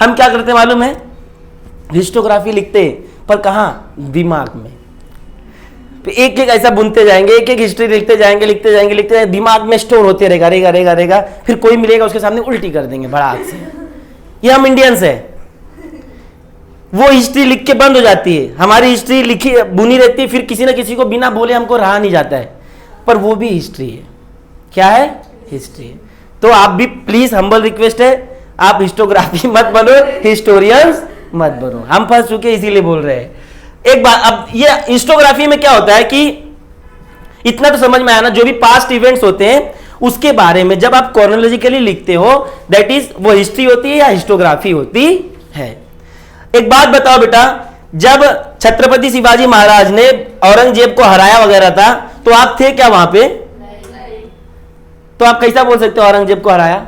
A: हम क्या करते मालूम है, हिस्टोग्राफी लिखते पर कहाँ, दिमाग में। एक एक ऐसा बुनते जाएंगे, एक एक हिस्ट्री लिखते जाएंगे, लिखते जाएंगे, लिखते जाएंगे, दिमाग में स्टोर होते रहेगा, रहेगा रहेगा रहेगा, फिर कोई मिलेगा उसके सामने उल्टी कर देंगे बड़ा हाथ से। ये हम इंडियंस है, वो हिस्ट्री लिख के बंद हो जाती है, हमारी हिस्ट्री लिखी बुनी रहती है, फिर किसी ना किसी को बिना बोले हमको रहा नहीं जाता है, पर वो भी हिस्ट्री है। क्या है? हिस्ट्री है। तो आप भी प्लीज, हम्बल रिक्वेस्ट है, आप हिस्टोग्राफी मत बनो, हिस्टोरियंस मत बनो। हम फंस चुके इसीलिए बोल रहे हैं। एक बात, अब ये हिस्टोग्राफी में क्या होता है कि इतना तो समझ में आया ना, जो भी पास्ट इवेंट्स होते हैं उसके बारे में जब आप क्रोनोलॉजिकली लिखते हो, दैट इज वो हिस्ट्री होती है या हिस्टोग्राफी होती है। एक बात बताओ बेटा, जब छत्रपति शिवाजी महाराज ने औरंगजेब को हराया वगैरह था, तो आप थे क्या वहां पे? तो आप कैसा बोल सकते हो औरंगजेब को हराया?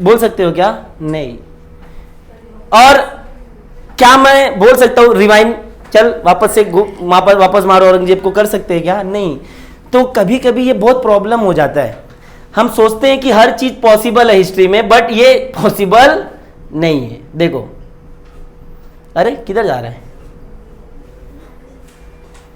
A: बोल सकते हो क्या? नहीं। और क्या मैं बोल सकता हूं रिवाइंड, चल वापस से वापस मारो औरंगजेब को, कर सकते हैं क्या? नहीं। तो कभी कभी ये बहुत प्रॉब्लम हो जाता है, हम सोचते हैं कि हर चीज पॉसिबल है हिस्ट्री में, बट ये पॉसिबल नहीं है। देखो, अरे किधर जा रहा है?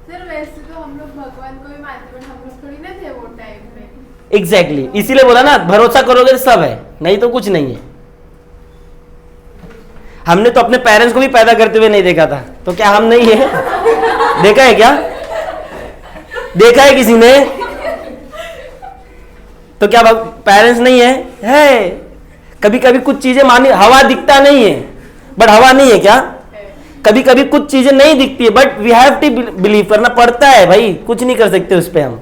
B: सर वैसे तो हम लोग भगवान को भी मानते, बट हम लोग थोड़ी ना थे वो टाइम में।
A: एग्जैक्टली, इसीलिए बोला ना, भरोसा करोगे तो सब है, नहीं तो कुछ नहीं है। हमने तो अपने पेरेंट्स को भी पैदा करते हुए नहीं देखा था, तो क्या हम नहीं है? देखा है क्या? देखा है किसी ने? तो क्या पेरेंट्स नहीं है? है। कभी कभी कुछ चीजें मानी, हवा दिखता नहीं है बट हवा नहीं है क्या? कभी कभी कुछ चीजें नहीं दिखती है, but we have to believe, करना पड़ता है भाई, कुछ नहीं कर सकते उस पर हम।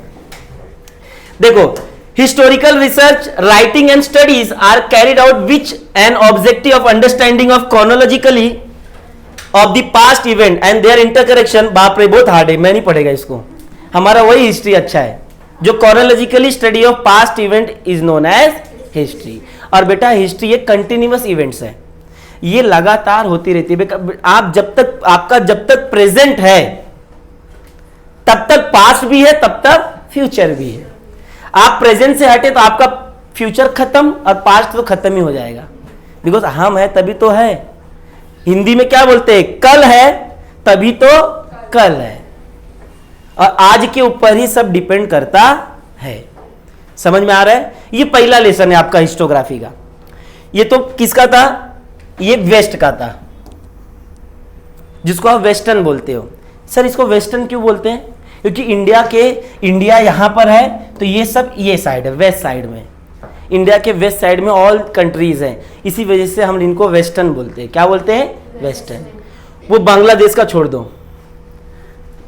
A: देखो, historical research, writing and studies are carried out which an objective of understanding of chronologically of the past event and their interconnection। बाप रे बहुत हार्ड है, मैं नहीं पढ़ेगा इसको, हमारा वही हिस्ट्री अच्छा है। जो chronologically study of past event is known as history। और बेटा हिस्ट्री एक कंटिन्यूअस इवेंट्स है, ये लगातार होती रहती है। आप जब तक, आपका जब तक प्रेजेंट है तब तक पास्ट भी है, तब तक फ्यूचर भी है। आप प्रेजेंट से हटे तो आपका फ्यूचर खत्म और पास्ट तो खत्म ही हो जाएगा, बिकॉज हम है तभी तो है। हिंदी में क्या बोलते हैं? कल है तभी तो कल है, और आज के ऊपर ही सब डिपेंड करता है। समझ में आ रहा है? ये पहला लेसन है आपका हिस्टोग्राफी का। ये तो किसका था? ये वेस्ट का था, जिसको आप वेस्टर्न बोलते हो। सर इसको वेस्टर्न क्यों बोलते हैं? क्योंकि इंडिया यहां पर है, तो ये सब ये साइड है, वेस्ट साइड में, इंडिया के वेस्ट साइड में ऑल कंट्रीज हैं, इसी वजह से हम इनको वेस्टर्न बोलते हैं। क्या बोलते हैं? वेस्टर्न। वो बांग्लादेश का छोड़ दो,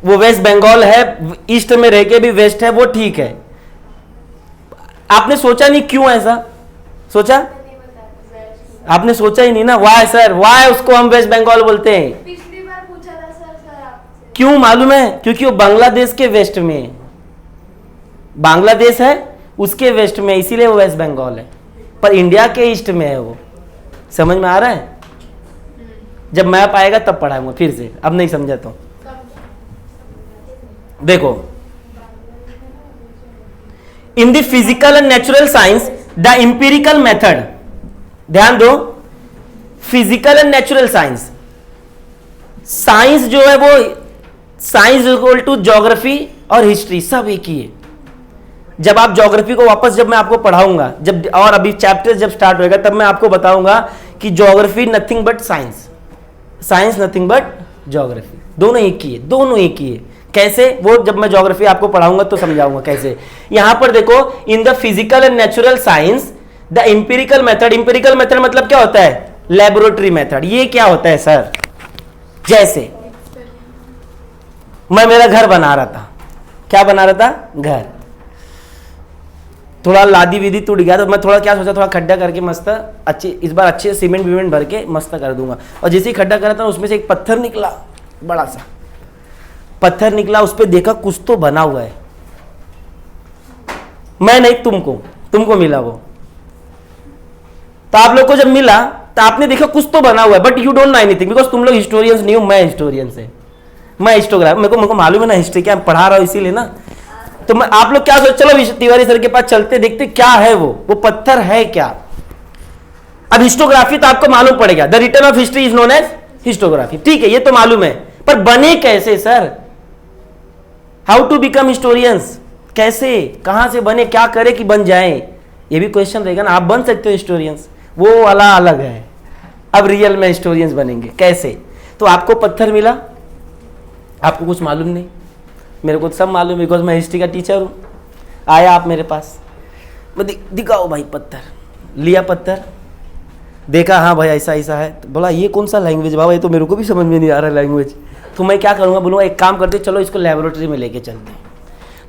A: वो वेस्ट बंगाल है, ईस्ट में रह के भी वेस्ट है, वो ठीक है। आपने सोचा नहीं क्यों ऐसा सोचा? आपने सोचा ही नहीं ना, वाई सर, वाई उसको हम वेस्ट बंगाल बोलते हैं?
B: पिछली बार पूछा था सर आपसे।
A: क्यों मालूम है? क्योंकि वो बांग्लादेश के वेस्ट में है, बांग्लादेश है उसके वेस्ट में, इसीलिए वो वेस्ट बंगाल है, पर इंडिया के ईस्ट में है वो। समझ में आ रहा है? जब मैप आएगा तब पढ़ाऊंगा फिर से, अब नहीं समझा तो। देखो, in the physical and natural science the empirical method, ध्यान दो, physical and natural science, science जो है वो साइंस इक्वल टू ज्योग्राफी और हिस्ट्री सब एक ही है। जब आप ज्योग्राफी को वापस जब मैं आपको पढ़ाऊंगा, जब और अभी चैप्टर जब स्टार्ट होएगा तब मैं आपको बताऊंगा कि geography nothing but science, science nothing but geography, दोनों एक ही है, दोनों एक ही है। कैसे? वो जब मैं ज्योग्राफी आपको पढ़ाऊंगा तो समझाऊंगा कैसे। यहां पर देखो, in the physical and natural science the empirical method, empirical method मतलब क्या होता है? Laboratory method. ये क्या होता है सर? जैसे मैं मेरा घर बना रहा था, क्या बना रहा था? घर। थोड़ा लादी विधि टूट गया तो मैं थोड़ा क्या सोचा, थोड़ा खड्डा करके मस्त अच्छे, इस बार अच्छे सीमेंट विमेंट भर के मस्त कर दूंगा। और जैसे ही खड्डा करा था उसमें से एक पत्थर निकला, बड़ा सा पत्थर निकला, उस पर देखा कुछ तो बना हुआ है। मैं नहीं, तुमको मिला वो, तो आप लोग को जब मिला तो आपने देखा कुछ तो बना हुआ है, but you don't know anything because तुम लोग हिस्टोरियंस नहीं हो, मैं हिस्टोरियंस है, मैं हिस्टोग्राफर, मेरे को मालूम है ना हिस्ट्री क्या पढ़ा रहा हूं, इसीलिए ना। तो मैं आप लोग क्या सोच, चलो तिवारी सर के पास चलते देखते क्या है वो पत्थर है क्या। अब हिस्टोग्राफी तो आपको मालूम पड़ेगा, the return of history is known as historiography, ठीक है ये तो मालूम है, पर बने कैसे sir, how to become historians, कैसे कहां से बने, क्या करे कि बन जाए, ये भी क्वेश्चन रहेगा ना। आप बन सकते हो हिस्टोरियंस, वो वाला अलग है, अब रियल में हिस्टोरियंस बनेंगे कैसे। तो आपको पत्थर मिला, आपको कुछ मालूम नहीं, मेरे को तो सब मालूम है बिकॉज मैं हिस्ट्री का टीचर हूं। आया आप मेरे पास, दिखाओ भाई पत्थर, लिया पत्थर, देखा हाँ भाई ऐसा ऐसा है, तो बोला ये कौन सा लैंग्वेज बाबा, ये तो मेरे को भी समझ में नहीं आ रहा लैंग्वेज। तो मैं क्या करूँगा, बोलूँगा एक काम करते चलो इसको लेबोरेटरी में लेके चलते हैं।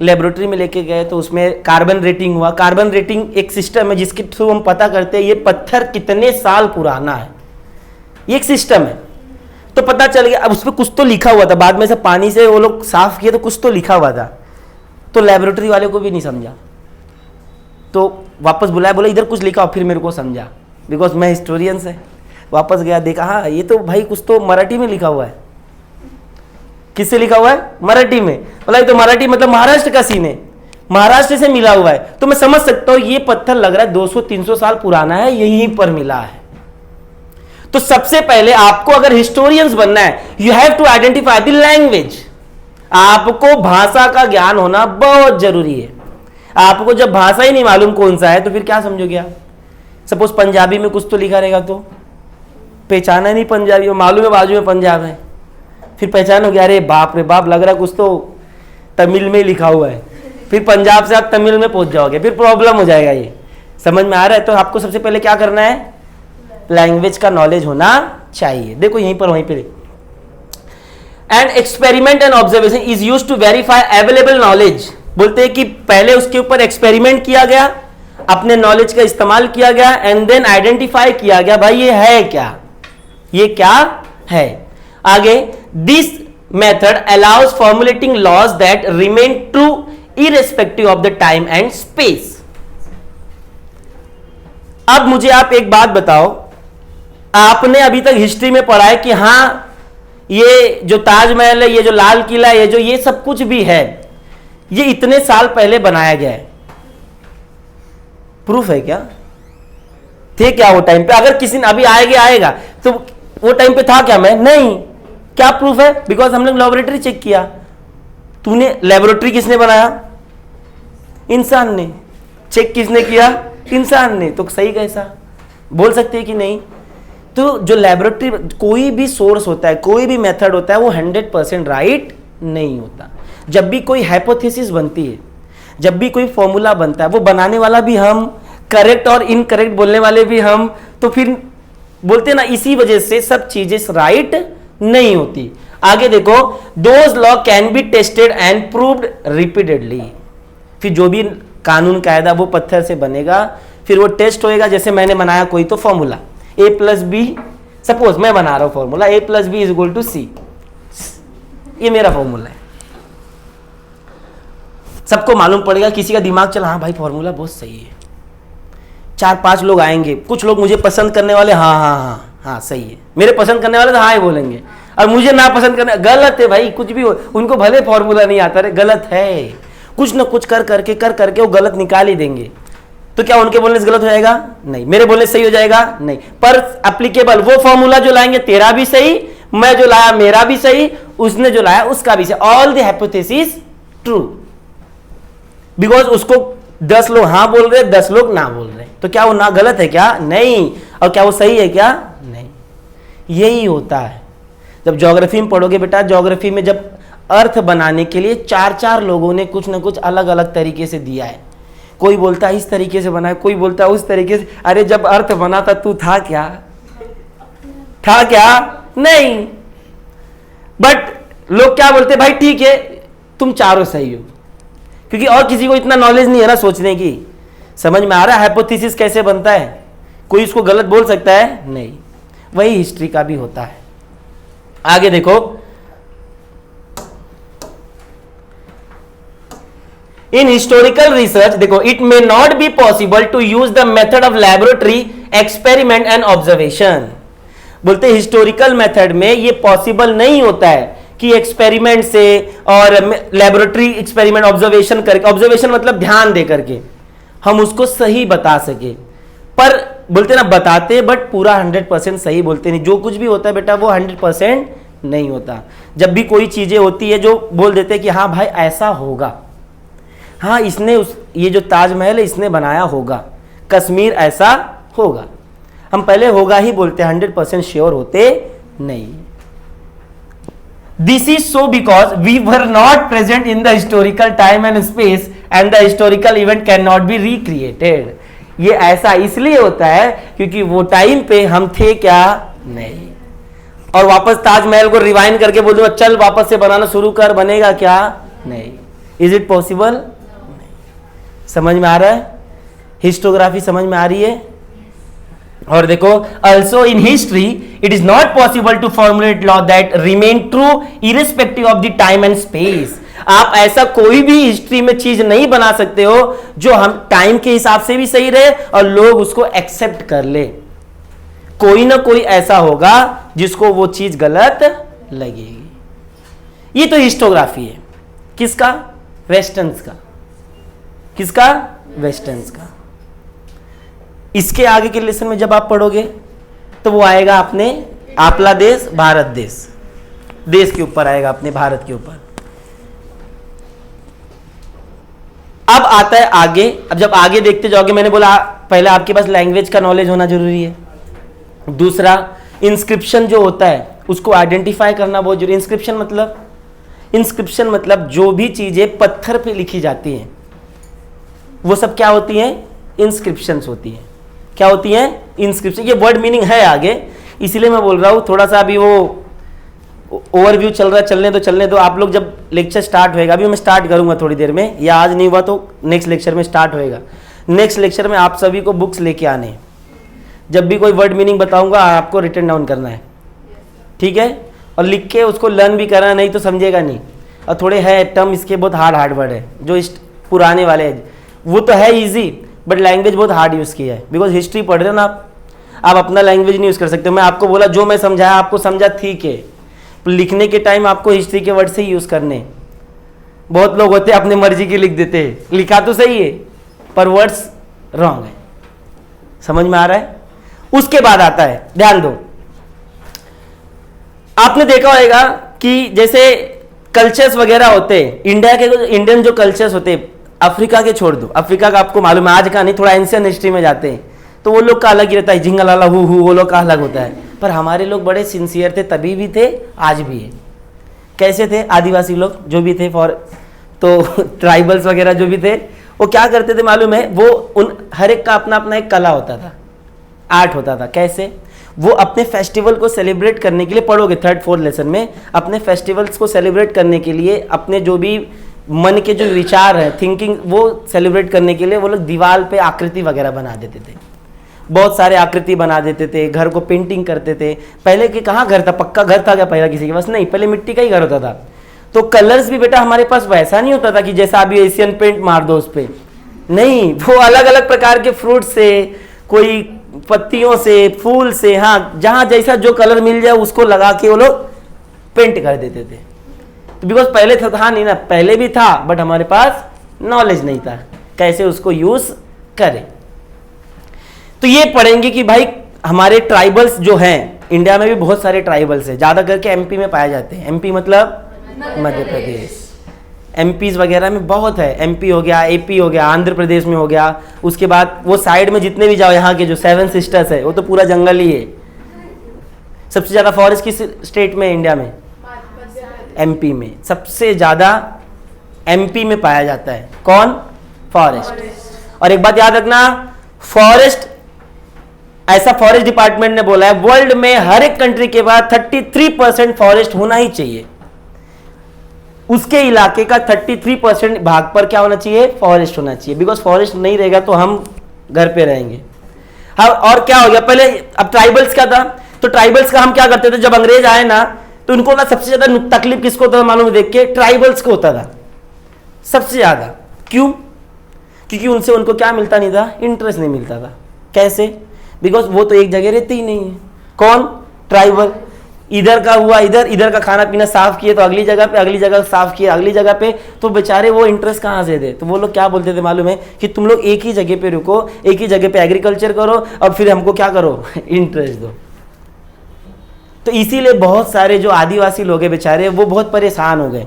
A: लेबोरेटरी में लेके गए तो उसमें कार्बन रेटिंग हुआ। कार्बन रेटिंग एक सिस्टम है जिसके थ्रू हम पता करते हैं ये पत्थर कितने साल पुराना है, ये एक सिस्टम है। तो पता चल गया, अब उस पर कुछ तो लिखा हुआ था, बाद में से पानी से वो लोग साफ किए तो कुछ तो लिखा हुआ था, तो लेबोरेटरी वाले को भी नहीं समझा, तो वापस बुलाया, बोला इधर कुछ लिखा हो, फिर मेरे को समझा बिकॉज मैं हिस्टोरियंस है। वापस गया, देखा हाँ ये तो भाई कुछ तो मराठी में लिखा हुआ है। किससे लिखा हुआ है, मराठी में। बोला ये तो मराठी मतलब महाराष्ट्र का सीन है, महाराष्ट्र से मिला हुआ है, तो मैं समझ सकता हूं ये पत्थर लग रहा है 200-300 साल पुराना है, यहीं पर मिला है। तो सबसे पहले आपको अगर हिस्टोरियंस बनना है, you have to identify the language. आपको भाषा का ज्ञान होना बहुत जरूरी है। आपको जब भाषा ही नहीं मालूम कौन सा है तो फिर क्या समझोगे आप। सपोज पंजाबी में कुछ तो लिखा रहेगा तो पहचाना नहीं, पंजाबी मालूम है बाजू में पंजाब है, फिर पहचानोगे अरे बाप रे बाप लग रहा है कुछ तो तमिल में लिखा हुआ है, फिर पंजाब से आप तमिल में पहुंच जाओगे, फिर प्रॉब्लम हो जाएगा। ये समझ में आ रहा है। तो आपको सबसे पहले क्या करना है, लैंग्वेज का नॉलेज होना चाहिए। देखो यहीं पर वहीं पे, and experiment and observation is used to verify available knowledge. बोलते हैं कि पहले उसके ऊपर एक्सपेरिमेंट किया गया, अपने नॉलेज का इस्तेमाल किया गया, एंड देन आइडेंटिफाई किया गया भाई ये है क्या, ये क्या है। आगे, this method allows formulating laws that remain true irrespective of the time and space. अब मुझे आप एक बात बताओ, आपने अभी तक हिस्ट्री में पढ़ा है कि हाँ ये जो ताजमहल है, ये जो लाल किला है, ये सब कुछ भी है, ये इतने साल पहले बनाया गया है, प्रूफ है क्या, थे क्या वो टाइम पे। अगर किसी ने अभी आएगा तो वो टाइम पे था क्या, मैं नहीं, क्या प्रूफ है, बिकॉज हमने लेबोरेटरी चेक किया। तूने लेबोरेटरी किसने बनाया, इंसान ने। चेक किसने किया, इंसान ने। तो सही कैसा बोल सकते हैं कि नहीं। तो जो लेबोरेटरी, कोई भी सोर्स होता है, कोई भी मेथड होता है, वो 100% राइट नहीं होता। जब भी कोई हाइपोथेसिस बनती है, जब भी कोई फॉर्मूला बनता है, वो बनाने वाला भी हम, करेक्ट और इनकरेक्ट बोलने वाले भी हम, तो फिर बोलते ना इसी वजह से सब चीजें राइट नहीं होती। आगे देखो, those law can be tested and proved repeatedly. फिर जो भी कानून कायदा वो पत्थर से बनेगा, फिर वो टेस्ट होएगा। जैसे मैंने बनाया कोई तो फॉर्मूला a+b, सपोज मैं बना रहा हूं फॉर्मूला a+b = c, ये मेरा फॉर्मूला है। सबको मालूम पड़ेगा, किसी का दिमाग चला हाँ भाई फॉर्मूला बहुत सही है, 4-5 लोग आएंगे, कुछ लोग मुझे पसंद करने वाले हाँ हाँ हाँ हाँ सही है, मेरे पसंद करने वाले तो हाँ ही बोलेंगे, और मुझे ना पसंद करने, गलत है भाई, कुछ भी हो, उनको भले फॉर्मूला नहीं आता रे, गलत है। कुछ ना कुछ कर करके वो गलत निकाल ही देंगे। तो क्या उनके बोलने से गलत हो जाएगा, नहीं। मेरे बोलने से सही हो जाएगा, नहीं। पर एप्लीकेबल वो फॉर्मूला जो लाएंगे तेरा भी सही, मैं जो लाया मेरा भी सही, उसने जो लाया उसका भी सही। All the hypothesis true, because उसको 10 लोग हाँ बोल रहे, 10 लोग ना बोल रहे, तो क्या वो ना गलत है क्या, नहीं। और क्या वो सही है क्या, नहीं। यही होता है जब ज्योग्राफी में पढ़ोगे बेटा। ज्योग्राफी में जब अर्थ बनाने के लिए 4-4 लोगों ने कुछ ना कुछ अलग अलग तरीके से दिया है। कोई बोलता है इस तरीके से बना है, कोई बोलता है उस तरीके से। अरे जब अर्थ बना था तू था क्या, था क्या, नहीं। बट लोग क्या बोलते भाई ठीक है तुम चारों सही हो, क्योंकि और किसी को इतना नॉलेज नहीं है ना सोचने की। समझ में आ रहा है हाइपोथेसिस कैसे बनता है, कोई इसको गलत बोल सकता है, नहीं। वही हिस्ट्री का भी होता है। आगे देखो, इन हिस्टोरिकल रिसर्च देखो, it may not be possible to use the method of laboratory experiment and observation. बोलते हिस्टोरिकल मेथड में ये पॉसिबल नहीं होता है कि एक्सपेरिमेंट से और लेबोरेटरी एक्सपेरिमेंट ऑब्जर्वेशन करके, ऑब्जर्वेशन मतलब ध्यान दे करके हम उसको सही बता सके। पर बोलते ना बताते बट पूरा 100% सही बोलते नहीं। जो कुछ भी होता है बेटा वो 100% नहीं होता। जब भी कोई चीजें होती है जो बोल देते हैं कि हाँ भाई ऐसा होगा, हाँ इसने ये जो ताजमहल है इसने बनाया होगा, कश्मीर ऐसा होगा, हम पहले होगा ही बोलते हैं, 100% श्योर होते नहीं। This is so because we were not present in the historical time and space and the historical event can not be recreated. ये ऐसा इसलिए होता है क्योंकि वो टाइम पे हम थे क्या नहीं। और वापस ताजमहल को रिवाइंड करके बोल दो चल वापस से बनाना शुरू कर, बनेगा क्या नहीं। Is it possible? नहीं। समझ में आ रहा है? हिस्टोग्राफी समझ में आ रही है? और देखो, also in history it is not possible to formulate law that remain true irrespective of the time and space. आप ऐसा कोई भी हिस्ट्री में चीज नहीं बना सकते हो जो हम टाइम के हिसाब से भी सही रहे और लोग उसको एक्सेप्ट कर ले। कोई ना कोई ऐसा होगा जिसको वो चीज गलत लगेगी। ये तो हिस्टोग्राफी है। किसका? वेस्टर्न्स का। किसका? वेस्टर्न्स का। इसके आगे के लेसन में जब आप पढ़ोगे तो वो आएगा अपने आपला देश, भारत देश, देश के ऊपर आएगा, अपने भारत के ऊपर। अब आता है आगे। अब जब आगे देखते जाओगे, मैंने बोला पहले आपके पास लैंग्वेज का नॉलेज होना जरूरी है। दूसरा, इंस्क्रिप्शन जो होता है उसको आइडेंटिफाई करना बहुत जरूरी। इंस्क्रिप्शन मतलब जो भी चीजें पत्थर पे लिखी जाती हैं वो सब क्या होती हैं? इंस्क्रिप्शंस होती हैं। क्या होती हैं? इंस्क्रिप्शन। ये वर्ड मीनिंग है आगे, इसीलिए मैं बोल रहा हूं। थोड़ा सा अभी वो ओवरव्यू चल रहा है, चलने दो। आप लोग जब लेक्चर स्टार्ट होएगा, अभी मैं स्टार्ट करूंगा थोड़ी देर में, या आज नहीं हुआ तो नेक्स्ट लेक्चर में स्टार्ट होएगा। नेक्स्ट लेक्चर में आप सभी को बुक्स लेके आने हैं। जब भी कोई वर्ड मीनिंग बताऊंगा आपको रिटन डाउन करना है, ठीक है? और लिख के उसको लर्न भी करना, नहीं तो समझेगा नहीं। और थोड़े है टर्म इसके बहुत हार्ड वर्ड है जो इस पुराने वाले हैं। वो तो है इजी बट लैंग्वेज बहुत हार्ड यूज़ किया है। बिकॉज हिस्ट्री पढ़ रहे हो ना आप अपना लैंग्वेज नहीं यूज़ कर सकते। मैं आपको बोला जो मैं समझाया आपको समझा, ठीक है। लिखने के टाइम आपको हिस्ट्री के वर्ड से ही यूज़ करने। बहुत लोग होते हैं अपने मर्जी के लिख देते हैं, लिखा तो सही है पर वर्ड्स रॉन्ग है। समझ में आ रहा है? उसके बाद आता है, ध्यान दो, आपने देखा होगा कि जैसे कल्चर्स वगैरह होते हैं, इंडिया के इंडियन जो कल्चर्स होते हैं, अफ्रीका के छोड़ दो। अफ्रीका का आपको मालूम है, आज का नहीं, थोड़ा एंशियंट हिस्ट्री में जाते हैं तो वो लोग का अलग ही रहता है, झिंगलाला हु वो लोग का अलग होता है। पर हमारे लोग बड़े सिंसियर थे, तभी भी थे, आज भी है। कैसे थे? आदिवासी लोग जो भी थे, तो ट्राइबल्स वगैरह जो भी थे, वो क्या करते थे मालूम है? वो उन हर एक का अपना अपना एक कला होता था, आर्ट होता था। कैसे? वो अपने फेस्टिवल को सेलिब्रेट करने के लिए, पढ़ोगे 3rd-4th लेसन में, अपने फेस्टिवल्स को सेलिब्रेट करने के लिए, अपने जो भी मन के जो विचार है, थिंकिंग, वो सेलिब्रेट करने के लिए वो लोग दीवार पे आकृति वगैरह बना देते थे। बहुत सारे आकृति बना देते थे, घर को पेंटिंग करते थे। पहले के कहाँ घर था? पक्का घर था क्या पहले किसी के पास? नहीं, पहले मिट्टी का ही घर होता था। तो कलर्स भी बेटा हमारे पास वैसा नहीं होता था कि जैसा अभी एशियन पेंट मार दो उस पर, नहीं। वो अलग अलग प्रकार के फ्रूट से, कोई पत्तियों से, फूल से, हाँ, जहाँ जैसा जो कलर मिल जाए उसको लगा के वो लोग पेंट कर देते थे। तो बिकॉज पहले था नहीं ना, पहले भी था बट हमारे पास नॉलेज नहीं था कैसे उसको यूज करें। तो ये पढ़ेंगे कि भाई हमारे ट्राइबल्स जो हैं, इंडिया में भी बहुत सारे ट्राइबल्स हैं, ज्यादा करके एमपी में पाए जाते हैं। एमपी मतलब मध्य प्रदेश। एमपीज वगैरह में बहुत है, एमपी हो गया, एपी हो गया, आंध्र प्रदेश में हो गया। उसके बाद वो साइड में जितने भी जाओ, यहाँ के जो 7 सिस्टर्स है वो तो पूरा जंगल ही है। सबसे ज्यादा फॉरेस्ट किस स्टेट में है इंडिया में? एमपी में। सबसे ज्यादा एमपी में पाया जाता है। कौन? फॉरेस्ट। और एक बात याद रखना, फॉरेस्ट, ऐसा फॉरेस्ट डिपार्टमेंट ने बोला है, वर्ल्ड में हर एक कंट्री के बाद 33% फॉरेस्ट होना ही चाहिए। उसके इलाके का 33% भाग पर क्या होना चाहिए? फॉरेस्ट होना चाहिए। बिकॉज फॉरेस्ट नहीं रहेगा तो हम घर पे रहेंगे। हाँ, और क्या हो गया पहले, अब ट्राइबल्स का था, तो ट्राइबल्स का हम क्या करते थे, जब अंग्रेज आए ना तो उनको ना सबसे ज्यादा तकलीफ किसको होता था मालूम है? देख के ट्राइबल्स को होता था सबसे ज्यादा। क्यों? क्योंकि उनसे उनको क्या मिलता नहीं था? इंटरेस्ट नहीं मिलता था। कैसे? बिकॉज वो तो एक जगह रहते ही नहीं है। कौन? ट्राइबल। इधर का हुआ इधर, इधर का खाना पीना साफ किए तो अगली जगह साफ किए अगली जगह पे, तो बेचारे वो इंटरेस्ट कहाँ से थे? तो वो लोग क्या बोलते थे मालूम है कि तुम लोग एक ही जगह पे रुको, एक ही जगह पे एग्रीकल्चर करो और फिर हमको क्या करो इंटरेस्ट दो। तो इसीलिए बहुत सारे जो आदिवासी लोग हैं बेचारे वो बहुत परेशान हो गए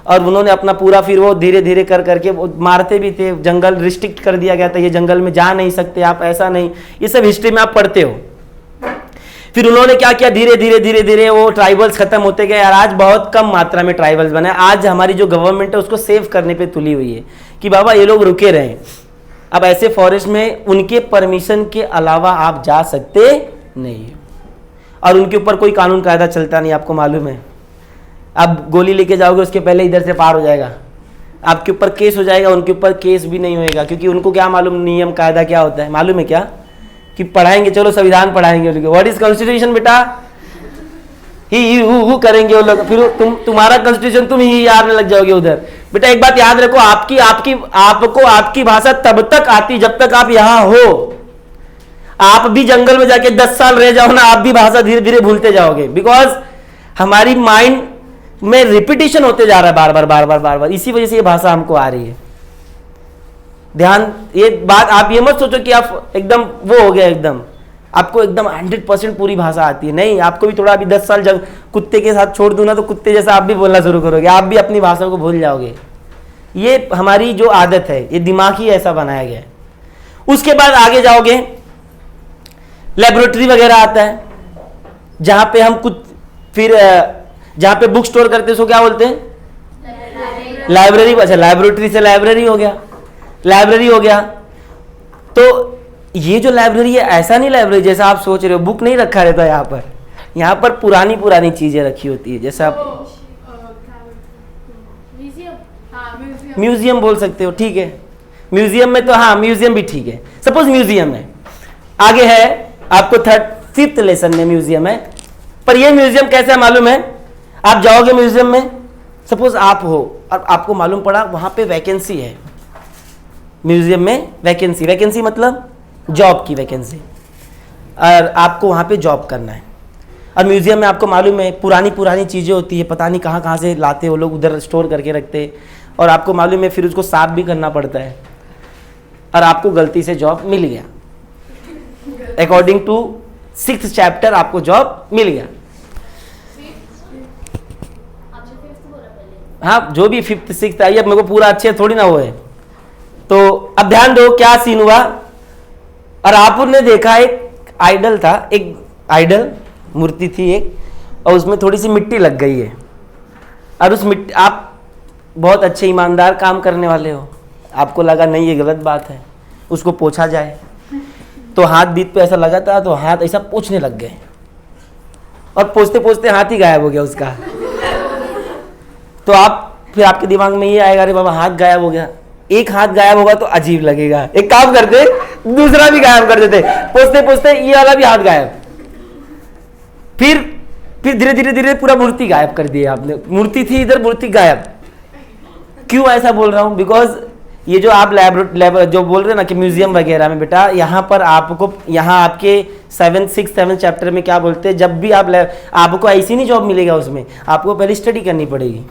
A: और उन्होंने अपना पूरा फिर वो धीरे धीरे कर करके वो मारते भी थे, जंगल रिस्ट्रिक्ट कर दिया गया था, ये जंगल में जा नहीं सकते आप, ऐसा नहीं, ये सब हिस्ट्री में आप पढ़ते हो। फिर उन्होंने क्या किया, धीरे धीरे धीरे धीरे वो ट्राइबल्स खत्म होते गए और आज बहुत कम मात्रा में ट्राइबल्स बने। आज हमारी जो गवर्नमेंट है उसको सेव करने पे तुली हुई है कि बाबा ये लोग रुके रहें। अब ऐसे फॉरेस्ट में उनके परमिशन के अलावा आप जा सकते नहीं हो और उनके ऊपर कोई कानून कायदा चलता नहीं, आपको मालूम है। आप गोली लेके जाओगे उसके पहले इधर से पार हो जाएगा, आपके ऊपर केस हो जाएगा, उनके ऊपर केस भी नहीं होएगा, क्योंकि उनको क्या मालूम नियम कायदा क्या होता है, मालूम है क्या? कि पढ़ाएंगे, चलो संविधान पढ़ाएंगे उनके, व्हाट इज कॉन्स्टिट्यूशन बेटा, ही हु करेंगे वो लोग, फिर तुम्हारा कॉन्स्टिट्यूशन तुम ही यारने लग जाओगे उधर। बेटा एक बात याद रखो, आपको आपकी भाषा तब तक आती जब तक आप यहाँ हो। आप भी जंगल में जाके 10 साल रह जाओ ना, आप भी भाषा धीरे धीरे भूलते जाओगे, बिकॉज हमारी माइंड में रिपीटिशन होते जा रहा है बार बार, इसी वजह से ये भाषा हमको आ रही है। ध्यान, ये बात आप ये मत सोचो कि आप एकदम वो हो गया, एकदम आपको एकदम 100% पूरी भाषा आती है, नहीं। आपको भी थोड़ा अभी 10 साल जब कुत्ते के साथ छोड़ दूं ना, तो कुत्ते जैसा आप भी बोलना शुरू करोगे, आप भी अपनी भाषा को भूल जाओगे। ये हमारी जो आदत है, ये दिमाग ही ऐसा बनाया गया है। उसके बाद आगे जाओगे, लेबोरेटरी वगैरह आता है, जहां पे हम कुछ फिर जहां पे बुक स्टोर करते हैं उसको क्या बोलते हैं? लाइब्रेरी। अच्छा, लाइब्रेटरी से लाइब्रेरी हो गया। तो ये जो लाइब्रेरी है, ऐसा नहीं लाइब्रेरी जैसा आप सोच रहे हो, बुक नहीं रखा रहता यहाँ पर पुरानी चीजें रखी होती है, जैसे आप म्यूजियम बोल सकते हो, ठीक है। म्यूजियम में तो हाँ, म्यूजियम भी ठीक है। सपोज म्यूजियम है, आगे है आपको 5th लेसन में म्यूजियम है। पर ये म्यूजियम कैसा है मालूम है? आप जाओगे म्यूजियम में, सपोज आप हो और आपको मालूम पड़ा वहां पे वैकेंसी है, म्यूजियम में वैकेंसी मतलब जॉब की वैकेंसी, और आपको वहां पे जॉब करना है। और म्यूजियम में आपको मालूम है पुरानी चीजें होती है, पता नहीं कहाँ से लाते हो लोग, उधर स्टोर करके रखते हैं, और आपको मालूम है फिर उसको साफ भी करना पड़ता है, और आपको गलती से जॉब मिल गया, अकॉर्डिंग टू 6th चैप्टर आपको जॉब मिल गया। हाँ, जो भी 5th 6th आई, अब मेरे को पूरा अच्छे थोड़ी ना हुए। तो अब ध्यान दो क्या सीन हुआ। और आपने देखा एक आइडल था, एक आइडल मूर्ति थी एक, और उसमें थोड़ी सी मिट्टी लग गई है, और उस मिट्टी, आप बहुत अच्छे ईमानदार काम करने वाले हो, आपको लगा नहीं ये गलत बात है, उसको पोछा जाए, तो हाथ बीत पे ऐसा लगा था, तो हाथ ऐसा पोछने लग गए, और पोछते पोछते हाथ ही गायब हो गया उसका। तो आप फिर आपके दिमाग में ये आएगा, अरे बाबा हाथ गायब हो गया। एक हाथ गायब होगा तो अजीब लगेगा, एक काम करते दूसरा भी गायब कर देते, पोछते पोछते ये वाला भी हाथ गायब, फिर धीरे धीरे पूरा मूर्ति गायब कर दिया आपने। मूर्ति थी इधर, मूर्ति गायब। क्यों ऐसा बोल रहा हूं? बिकॉज ये जो आप जो बोल रहे हैं ना कि म्यूजियम वगैरह में, बेटा यहाँ पर आपको, यहाँ आपके 7th 6th 7th चैप्टर में क्या बोलते हैं, जब भी आपको ऐसी नहीं जॉब मिलेगा, उसमें आपको पहले स्टडी करनी पड़ेगी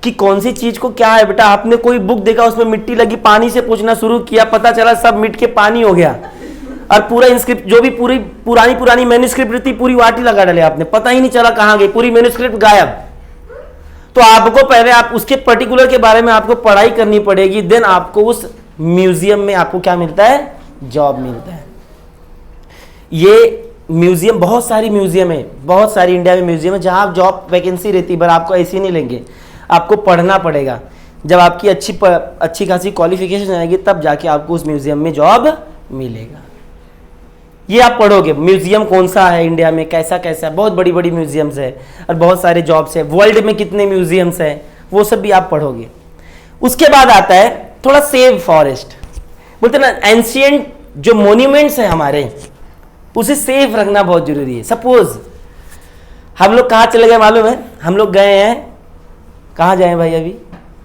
A: कि कौन सी चीज को क्या है। बेटा आपने कोई बुक देखा, उसमें मिट्टी लगी, पानी से पूछना शुरू किया, पता चला सब मिट के पानी हो गया, और पूरा इंस्क्रिप्ट जो भी पूरी पुरानी मैन्युस्क्रिप्ट थी पूरी वाटी लगा डाले आपने, पता ही नहीं चला कहाँ गई, पूरी मैन्युस्क्रिप्ट गायब। तो आपको पहले आप उसके पर्टिकुलर के बारे में आपको पढ़ाई करनी पड़ेगी, देन आपको उस म्यूजियम में आपको क्या मिलता है? जॉब मिलता है। ये म्यूजियम, बहुत सारी म्यूजियम है, बहुत सारी इंडिया में म्यूजियम है जहां आप जॉब वैकेंसी रहती है, पर आपको ऐसी नहीं लेंगे, आपको पढ़ना पड़ेगा। जब आपकी अच्छी खासी क्वालिफिकेशन आएगी तब जाके आपको उस म्यूजियम में जॉब मिलेगा। ये आप पढ़ोगे म्यूजियम कौन सा है इंडिया में, कैसा कैसा, बहुत बड़ी बड़ी म्यूजियम्स है और बहुत सारे जॉब्स है, वर्ल्ड में कितने म्यूजियम्स है, वो सब भी आप पढ़ोगे। उसके बाद आता है थोड़ा सेव फॉरेस्ट, बोलते ना एंशियंट जो मोन्यूमेंट्स है हमारे, उसे सेफ रखना बहुत जरूरी है। सपोज हम लोग कहाँ चले गए मालूम है? हम लोग गए हैं, कहाँ जाए भाई अभी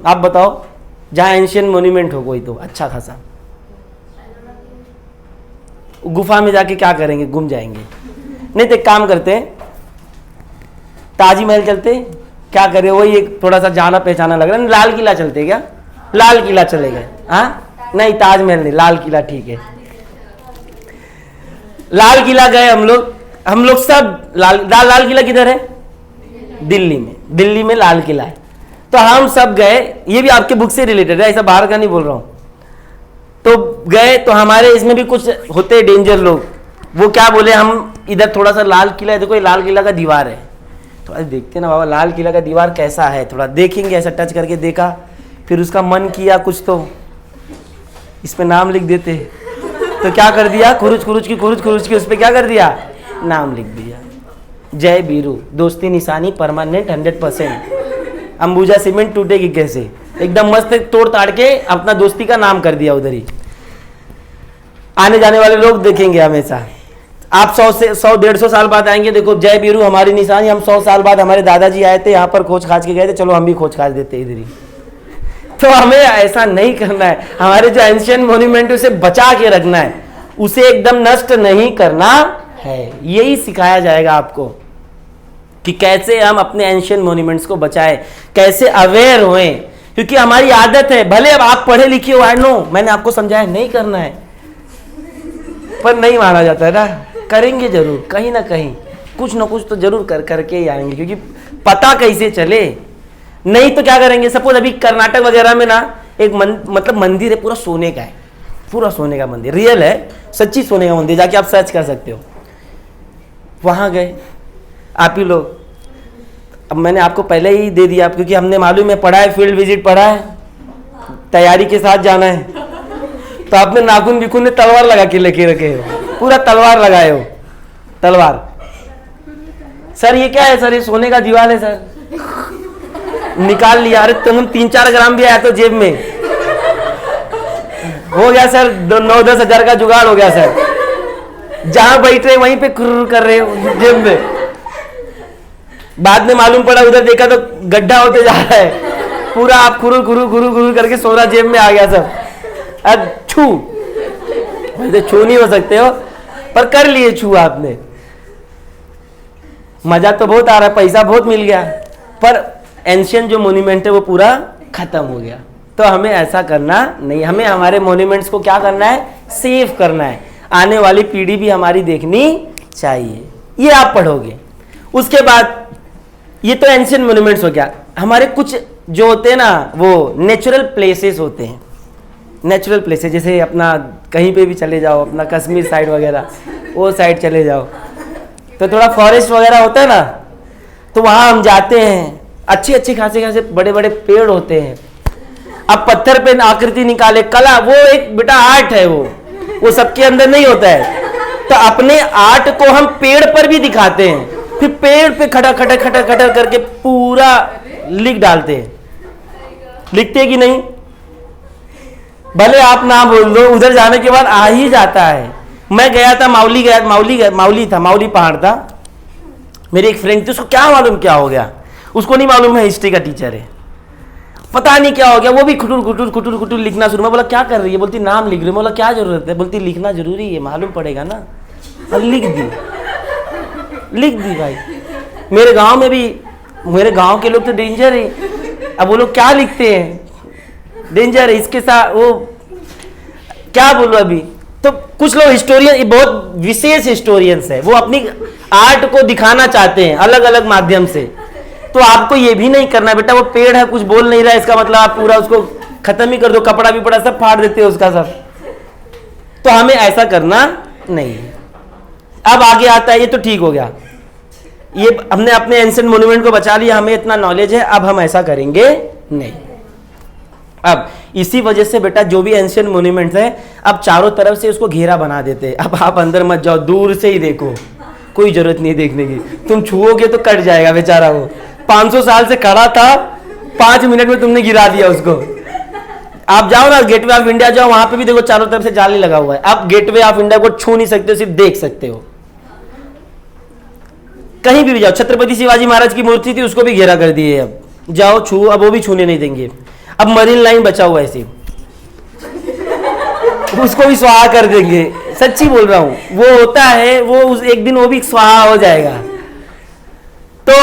A: आप बताओ, जहाँ एंशियंट मोन्यूमेंट हो कोई तो अच्छा खासा, गुफा में जाके क्या करेंगे? घूम जाएंगे। नहीं तो एक काम करते हैं, ताजमहल चलते, क्या करे, वही एक थोड़ा सा जाना पहचाना लग रहा है। लाल किला चलते क्या, लाल किला चले गए, हाँ नहीं ताजमहल नहीं, लाल किला ठीक है। लाल किला गए हम लोग सब। लाल किला किधर है, दिल्ली में, दिल्ली में लाल किला है। तो हम सब गए, ये भी आपके बुक से रिलेटेड है, ऐसा बाहर का नहीं बोल रहा हूं। तो गए तो हमारे इसमें भी कुछ होते डेंजर लोग, वो क्या बोले, हम इधर थोड़ा सा लाल किला है, देखो ये लाल किला का दीवार है, तो अरे देखते ना बाबा लाल किला का दीवार कैसा है, थोड़ा देखेंगे, ऐसा टच करके देखा, फिर उसका मन किया कुछ तो इस पे नाम लिख देते। तो क्या कर दिया, खुरुच खुरुच की उस पे क्या कर दिया, नाम लिख दिया, जय बीरू, दोस्ती निशानी परमानेंट 100%। अंबुजा सीमेंट टूटेगी कैसे, एकदम मस्त तोड़ ताड़ के अपना दोस्ती का नाम कर दिया उधर ही। आने जाने वाले लोग देखेंगे हमेशा, आप 100 से 100-150 साल बाद आएंगे, देखो जय बीरू हमारी निशानी, हम 100 साल बाद हमारे दादाजी आए थे यहाँ पर खोज खाज के गए थे, चलो हम भी खोज खाज देते इधर ही। तो हमें ऐसा नहीं करना है, हमारे जो एंशियंट मॉन्यूमेंट है उसे बचा के रखना है, उसे एकदम नष्ट नहीं करना है। यही सिखाया जाएगा आपको कि कैसे हम अपने एंशियंट मॉन्यूमेंट्स को बचाएं, कैसे अवेयर होएं, क्योंकि हमारी आदत है, भले अब आप पढ़े लिखे हो, आई नो, मैंने आपको समझाया नहीं करना है, पर नहीं माना जाता है ना, करेंगे जरूर, कहीं ना कहीं कुछ ना कुछ तो जरूर करके ही आएंगे, क्योंकि पता कैसे चले। नहीं तो क्या करेंगे, सपोज अभी कर्नाटक वगैरह में ना एक मतलब मंदिर है, पूरा सोने का है, पूरा सोने का मंदिर, रियल है, सच्ची सोने का मंदिर, जाके आप सर्च कर सकते हो। वहां गए आप ही लोग, अब मैंने आपको पहले ही दे दिया क्योंकि हमने मालूम है, पढ़ा है, फील्ड विजिट पढ़ा है, तैयारी के साथ जाना है, तो आपने नाखून बिखून में तलवार लगा के लेके रखे हो, पूरा तलवार लगाए हो, तलवार। सर ये क्या है सर, ये सोने का दीवार है सर, निकाल लिया, अरे तुम 3-4 ग्राम भी आया तो जेब में हो गया सर, 9-10 हजार का जुगाड़ हो गया सर, जहां बैठ रहे वहीं पे खुर कर रहे हो जेब में। बाद में मालूम पड़ा, उधर देखा तो गड्ढा होते जा रहा है, पूरा आप खुरू करके सोना जेब में आ गया सब। अब छू, वैसे छू नहीं हो सकते हो, पर कर लिए छू आपने, मजा तो बहुत आ रहा है, पैसा बहुत मिल गया, पर एंशियंट जो मॉन्यूमेंट है वो पूरा खत्म हो गया। तो हमें ऐसा करना नहीं, हमें हमारे मॉन्यूमेंट्स को क्या करना है, सेव करना है, आने वाली पीढ़ी भी हमारी देखनी चाहिए। ये आप पढ़ोगे। उसके बाद ये तो एंशियंट मॉन्यूमेंट्स हो गया। हमारे कुछ जो होते हैं ना, वो नेचुरल प्लेसेस होते हैं, नेचुरल प्लेसेस, जैसे अपना कहीं पे भी चले जाओ, अपना कश्मीर साइड वगैरह वो साइड चले जाओ, तो थोड़ा फॉरेस्ट वगैरह होता है ना, तो वहाँ हम जाते हैं, अच्छे खासे बड़े बड़े पेड़ होते हैं, अब पत्थर पे आकृति निकाले, कला, वो एक बेटा आर्ट है, वो सबके अंदर नहीं होता है। तो अपने आर्ट को हम पेड़ पर भी दिखाते हैं, फिर पेड़ पे खड़ा करके पूरा लिख डालते हैं। लिखते हैं कि नहीं, भले आप ना बोल दो, उधर जाने के बाद आ ही जाता है। मैं गया था माउली पहाड़ था, मेरी एक फ्रेंड थी, उसको क्या मालूम क्या हो गया, उसको नहीं मालूम है, हिस्ट्री का टीचर है, पता नहीं क्या हो गया, वो भी खुटुर लिखना शुरू। मैं बोला क्या कर रही है, बोलती नाम लिख रही हूँ। बोला क्या जरूरत है, बोलती लिखना जरूरी है, मालूम पड़ेगा ना। और लिख दी भाई। मेरे गांव में भी, मेरे गांव के लोग तो डेंजर है, अब वो लोग क्या लिखते हैं, डेंजर है, इसके साथ वो क्या बोलो अभी। तो कुछ लोग हिस्टोरियन, बहुत विशेष हिस्टोरियंस है, वो अपनी आर्ट को दिखाना चाहते हैं अलग अलग माध्यम से। तो आपको ये भी नहीं करना बेटा, वो पेड़ है कुछ बोल नहीं रहा है, इसका मतलब आप पूरा उसको खत्म ही कर दो, कपड़ा भी पड़ा सब फाड़ देते हो उसका सब। तो हमें ऐसा करना नहीं है। अब आगे आता है, ये तो ठीक हो गया, ये हमने अपने एंशिएंट मॉन्यूमेंट को बचा लिया, हमें इतना नॉलेज है, अब हम ऐसा करेंगे नहीं। अब इसी वजह से बेटा जो भी एंशिएंट मॉन्यूमेंट्स है, अब चारों तरफ से उसको घेरा बना देते हैं। अब आप अंदर मत जाओ, दूर से ही देखो, कोई जरूरत नहीं देखने की, तुम छुओगे तो कट जाएगा बेचारा, वो 500 साल से खड़ा था, 5 मिनट में तुमने गिरा दिया उसको। आप जाओ ना गेटवे ऑफ इंडिया जाओ, वहां पे भी देखो चारों तरफ से जाली लगा हुआ है, आप गेटवे ऑफ इंडिया को छू नहीं सकते हो, सिर्फ देख सकते हो। कहीं भी जाओ, छत्रपति शिवाजी महाराज की मूर्ति थी, उसको भी घेरा कर दिए, अब जाओ छू, अब वो भी छूने नहीं देंगे। अब मरीन लाइन बचा हुआ है ऐसे, उसको भी स्वाहा कर देंगे, सच्ची बोल रहा हूं, वो होता है, वो एक दिन वो भी स्वाहा हो जाएगा। तो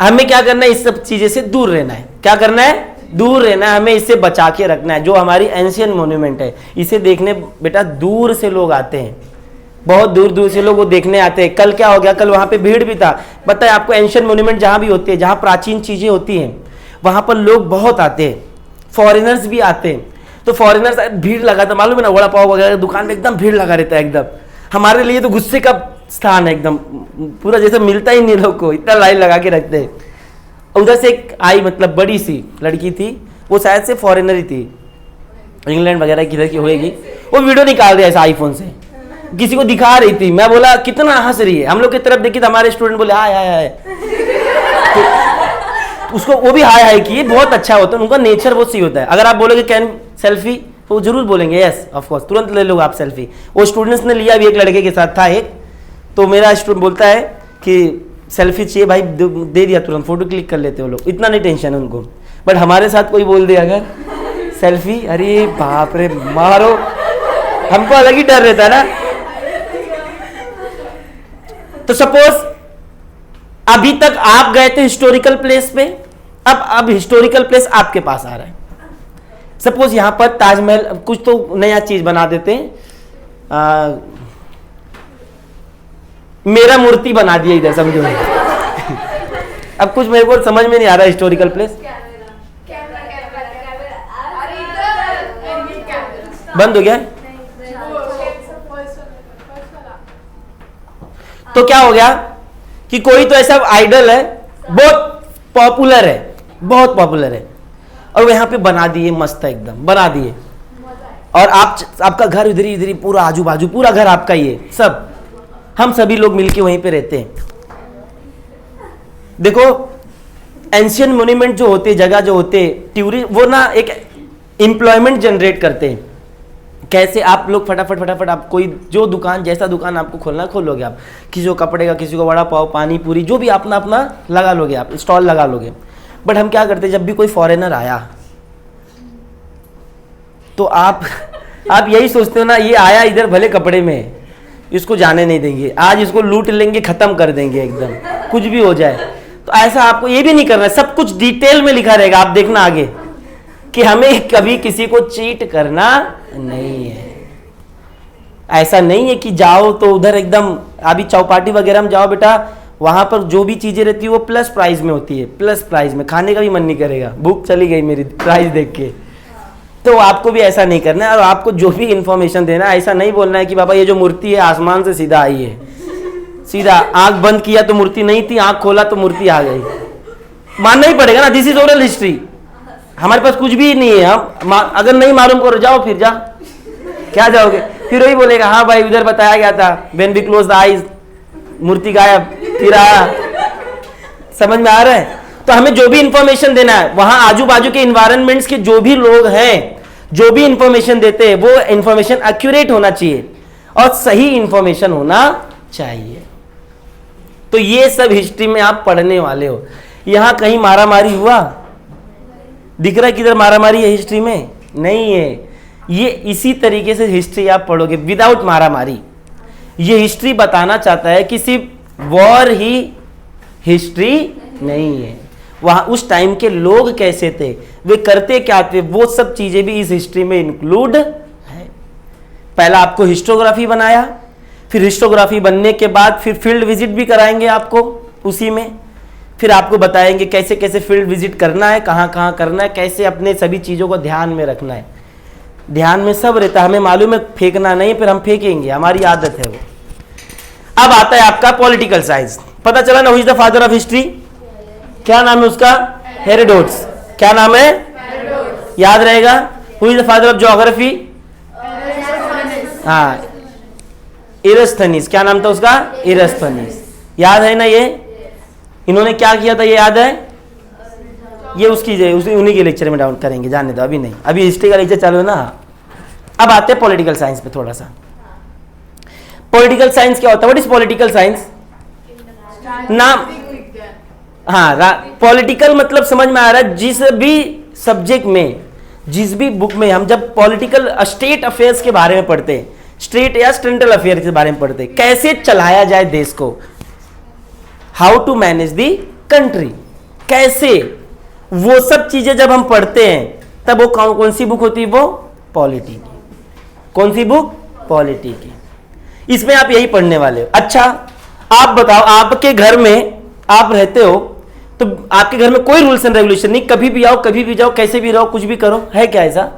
A: हमें क्या करना है, इस सब चीजें से दूर रहना है। क्या करना है, दूर रहना है, हमें इससे बचा के रखना है। जो हमारी एंशियंट मोन्यूमेंट है, इसे देखने बेटा दूर से लोग आते हैं, बहुत दूर दूर से लोग वो देखने आते हैं। कल क्या हो गया, कल वहां पे भीड़ भी था। पता है आपको, एंशियंट मोन्यूमेंट जहां भी होते हैं, जहां प्राचीन चीजें होती हैं, वहां पर लोग बहुत आते हैं, फॉरेनर्स भी आते हैं। तो फॉरेनर्स भीड़ लगा था, मालूम है ना, वड़ा पाव वगैरह दुकान में एकदम भीड़ लगा रहता है एकदम। हमारे लिए तो गुस्से का स्थान है एकदम, पूरा जैसे मिलता ही नहीं लोग को, इतना लाइन लगा के रखते हैं। उधर से एक आई, मतलब बड़ी सी लड़की थी, वो शायद से फॉरेनर ही थी, इंग्लैंड वगैरह किधर की होएगी। वो वीडियो निकाल रही है ऐसा आईफोन से, किसी को दिखा रही थी। मैं बोला कितना हंस रही है, हम लोग की तरफ देखी तो हमारे स्टूडेंट बोले हाय हाय हाय, तो उसको वो भी हाय हाय किए। बहुत अच्छा होता है, उनका नेचर बहुत सही होता है। अगर आप बोलोगे कैन सेल्फी, तो वो जरूर बोलेंगे यस ऑफ कोर्स, तुरंत ले लो आप सेल्फी। वो स्टूडेंट्स ने लिया भी, एक लड़के के साथ था एक, तो मेरा स्टूडेंट बोलता है कि सेल्फी चाहिए भाई, दे दिया तुरंत, फोटो क्लिक कर लेते हो लोग, इतना नहीं टेंशन है उनको। बट हमारे साथ कोई बोल दे अगर सेल्फी, अरे बाप रे मारो, हमको अलग ही डर रहता है ना। तो सपोज अभी तक आप गए थे हिस्टोरिकल प्लेस पे, अब हिस्टोरिकल प्लेस आपके पास आ रहा है। सपोज यहां पर ताजमहल, कुछ तो नया चीज बना देते हैं, मेरा मूर्ति बना दिया इधर, समझो। अब कुछ मेरे को समझ में नहीं आ रहा हिस्टोरिकल प्लेस, बंद हो गया। तो क्या हो गया कि कोई तो ऐसा आइडल है, बहुत पॉपुलर है, बहुत पॉपुलर है, और यहाँ पे बना दिए, मस्त है एकदम, बना दिए। और आपका घर इधर ही पूरा आजू बाजू पूरा घर आपका ही है, सब हम सभी लोग मिलके वहीं पे रहते हैं। देखो एंशियंट मोन्यूमेंट जो होते, जगह जो होते, टूरिस्ट, वो ना एक एम्प्लॉयमेंट जनरेट करते हैं। कैसे आप लोग फटाफट आप कोई जो दुकान, जैसा दुकान आपको खोलना खोलोगे आप, किसी को कपड़े का, किसी को वड़ा पाव, पानी पूरी, जो भी अपना अपना लगा लोगे, आप स्टॉल लगा लोगे। बट हम क्या करते, जब भी कोई फॉरेनर आया तो आप यही सोचते हो ना, ये आया इधर भले कपड़े में, इसको जाने नहीं देंगे, आज इसको लूट लेंगे, खत्म कर देंगे एकदम, कुछ भी हो जाए। तो ऐसा आपको ये भी नहीं करना है, सब कुछ डिटेल में लिखा रहेगा, आप देखना आगे कि हमें कभी किसी को चीट करना नहीं है। ऐसा नहीं है कि जाओ तो उधर एकदम, अभी चौपाटी वगैरह में जाओ बेटा, वहां पर जो भी चीजें रहती है वो प्लस प्राइस में होती है, प्लस प्राइस में, खाने का भी मन नहीं करेगा, भूख चली गई मेरी प्राइस देख के। तो आपको भी ऐसा नहीं करना है। और आपको जो भी इंफॉर्मेशन देना है, ऐसा नहीं बोलना है कि बाबा ये जो मूर्ति है आसमान से सीधा आई है, सीधा आंख बंद किया तो मूर्ति नहीं थी, आंख खोला तो मूर्ति आ गई। मानना ही पड़ेगा ना, दिस इज ओरल हिस्ट्री, हमारे पास कुछ भी नहीं है। हम अगर नहीं मालूम करो, जाओ फिर, जा क्या जाओगे, फिर वही बोलेगा हाँ भाई उधर बताया गया था, when we close the eyes, मूर्ति गायब, फिर आया। समझ में आ रहा है? तो हमें जो भी इंफॉर्मेशन देना है, वहां आजू बाजू के इन्वायरमेंट्स के जो भी लोग हैं, जो भी इंफॉर्मेशन देते हैं, वो इंफॉर्मेशन एक्यूरेट होना चाहिए और सही इंफॉर्मेशन होना चाहिए। तो ये सब हिस्ट्री में आप पढ़ने वाले हो। यहां कहीं मारामारी हुआ दिख रहा है, किधर मारामारी है हिस्ट्री में? नहीं है। ये इसी तरीके से हिस्ट्री आप पढ़ोगे विदाउट मारामारी। ये हिस्ट्री बताना चाहता है कि सिर्फ वॉर ही हिस्ट्री नहीं है, वहां उस टाइम के लोग कैसे थे, वे करते क्या थे, वो सब चीजें भी इस हिस्ट्री में इंक्लूड है। पहला आपको हिस्टोग्राफी बनाया, फिर हिस्टोग्राफी बनने के बाद फिर फील्ड विजिट भी कराएंगे आपको उसी में, फिर आपको बताएंगे कैसे कैसे फील्ड विजिट करना है, कहाँ कहाँ करना है, कैसे अपने सभी चीजों को ध्यान में रखना है। ध्यान में सब रहता है, हमें मालूम है फेंकना नहीं, फिर हम फेंकेंगे, हमारी आदत है वो। अब आता है आपका पॉलिटिकल साइंस। पता चला ना, who is the father of history? क्या नाम है उसका? हेरोडोटस। क्या नाम है? हेरोडोटस। याद रहेगा। Who is the father of geography? हाँ, इरस्थनीस। क्या नाम था उसका? इरस्थनीस। याद है ना ये? इन्होंने क्या किया था ये याद है? ये उन्हीं के लेक्चर में डाउन करेंगे, जाने दो, अभी नहीं, अभी हिस्ट्री का लेक्चर चालू है ना। अब आते हैं पॉलिटिकल साइंस पे थोड़ा सा। पॉलिटिकल साइंस क्या होता है? What is political science? नाम, हाँ, पॉलिटिकल मतलब समझ में आ रहा है, जिस भी सब्जेक्ट में, जिस भी बुक में हम जब पॉलिटिकल स्टेट अफेयर्स के बारे में पढ़ते हैं, स्टेट या सेंट्रल अफेयर के बारे में पढ़ते हैं, कैसे चलाया जाए देश को, how to manage the country, कैसे, वो सब चीजें जब हम पढ़ते हैं तब वो कौन सी बुक होती है? वो पॉलिटी की। कौन सी बुक? पॉलिटी की। इसमें आप यही पढ़ने वाले हो। अच्छा आप बताओ, आपके घर में आप रहते हो तो आपके घर में कोई रूल्स एंड रेगुलेशन नहीं, कभी भी आओ कभी भी जाओ कैसे भी रहो कुछ भी करो, है क्या ऐसा?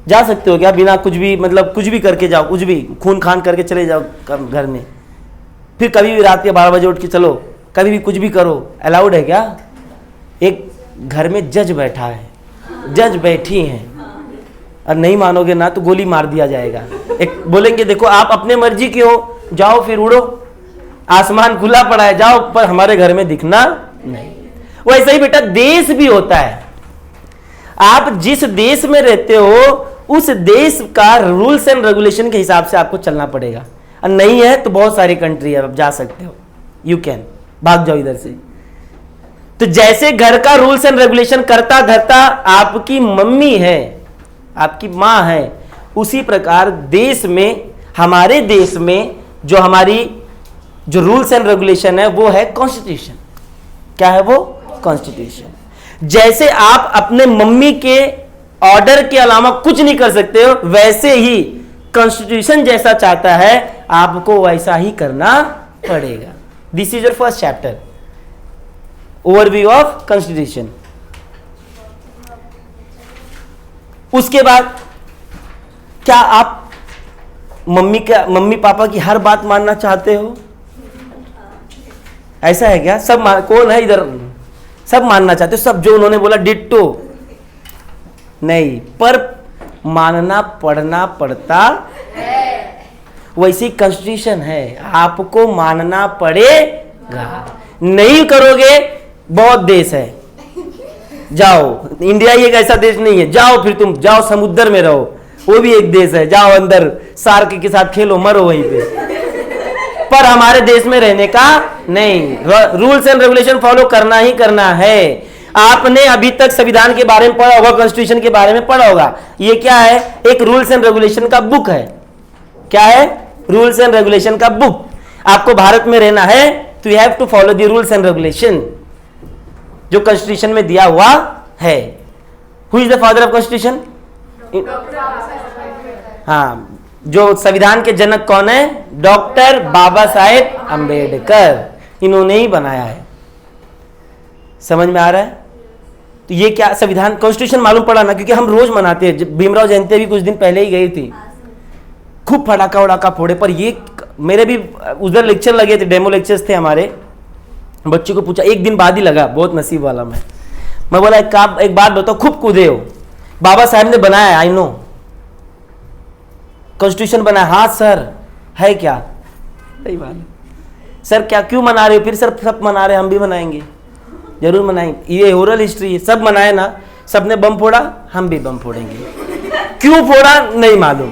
A: जा सकते हो क्या बिना कुछ भी, मतलब कुछ भी करके जाओ, कुछ भी खून खान करके चले जाओ घर में, फिर कभी भी रात के 12 बजे उठ के चलो, कभी भी कुछ भी करो, अलाउड है क्या? एक घर में जज बैठा है, जज बैठी हैं, और नहीं मानोगे ना तो गोली मार दिया जाएगा। एक बोलेंगे देखो आप अपने मर्जी के हो, जाओ फिर उड़ो, आसमान खुला पड़ा है, जाओ, पर हमारे घर में दिखना नहीं। वैसे ही बेटा देश भी होता है। आप जिस देश में रहते हो उस देश का रूल्स एंड रेगुलेशन के हिसाब से आपको चलना पड़ेगा, और नहीं है तो बहुत सारी कंट्री है, आप जा सकते हो, यू कैन, भाग जाओ इधर से। तो जैसे घर का रूल्स एंड रेगुलेशन करता धरता आपकी मम्मी है, आपकी मां है, उसी प्रकार देश में, हमारे देश में जो हमारी जो रूल्स एंड रेगुलेशन है वो है कॉन्स्टिट्यूशन। क्या है वो? कॉन्स्टिट्यूशन। जैसे आप अपने मम्मी के ऑर्डर के अलावा कुछ नहीं कर सकते हो, वैसे ही कॉन्स्टिट्यूशन जैसा चाहता है आपको वैसा ही करना पड़ेगा। This is your first chapter, overview of constitution. उसके बाद क्या आप मम्मी पापा की हर बात मानना चाहते हो? ऐसा है क्या? सब कौन है इधर? सब मानना चाहते हो, सब जो उन्होंने बोला डिट्टो? नहीं, पर मानना पढ़ना पड़ता है। वैसी कॉन्स्टिट्यूशन है, आपको मानना पड़ेगा। नहीं करोगे, बहुत देश है, जाओ, इंडिया ही एक ऐसा देश नहीं है, जाओ फिर तुम जाओ समुद्र में रहो, वो भी एक देश है, जाओ अंदर सार्क के साथ खेलो, मरो वहीं पे। पर हमारे देश में रहने का नहीं, रूल्स एंड रेगुलेशन फॉलो करना ही करना है। आपने अभी तक संविधान के बारे में पढ़ा होगा, कॉन्स्टिट्यूशन के बारे में पढ़ा होगा। ये क्या है? एक रूल्स एंड रेगुलेशन का बुक है। क्या है? रूल्स एंड रेगुलेशन का बुक। आपको भारत में रहना है तो you have to follow the rules and regulation जो कॉन्स्टिट्यूशन में दिया हुआ है। Who is the father of constitution? हाँ, जो संविधान के जनक कौन है? डॉक्टर बाबा साहेब अंबेडकर। इन्होंने ही बनाया है। समझ में आ रहा है? तो ये क्या संविधान, कॉन्स्टिट्यूशन मालूम पड़ा ना, क्योंकि हम रोज मनाते हैं। भीमराव जयंती भी कुछ दिन पहले ही गई थी, खूब फटाका वड़ाका फोड़े। पर ये मेरे भी उधर लेक्चर लगे थे, डेमो लेक्चर्स थे हमारे। बच्चों को पूछा, एक दिन बाद ही लगा, बहुत नसीब वाला मैं बोला एक बात बताओ, खूब कूदे हो, बाबा साहब ने बनाया, आई नो, कॉन्स्टिट्यूशन बनाया। हाँ सर, है क्या? सही बात है सर, क्या क्यों मना रहे हो? फिर सर सब मना रहे, हम भी मनाएंगे, जरूर मनाएंगे, ये ओरल हिस्ट्री है, सब मनाए ना, सबने बम फोड़ा, हम भी बम फोड़ेंगे। क्यों फोड़ा नहीं मालूम,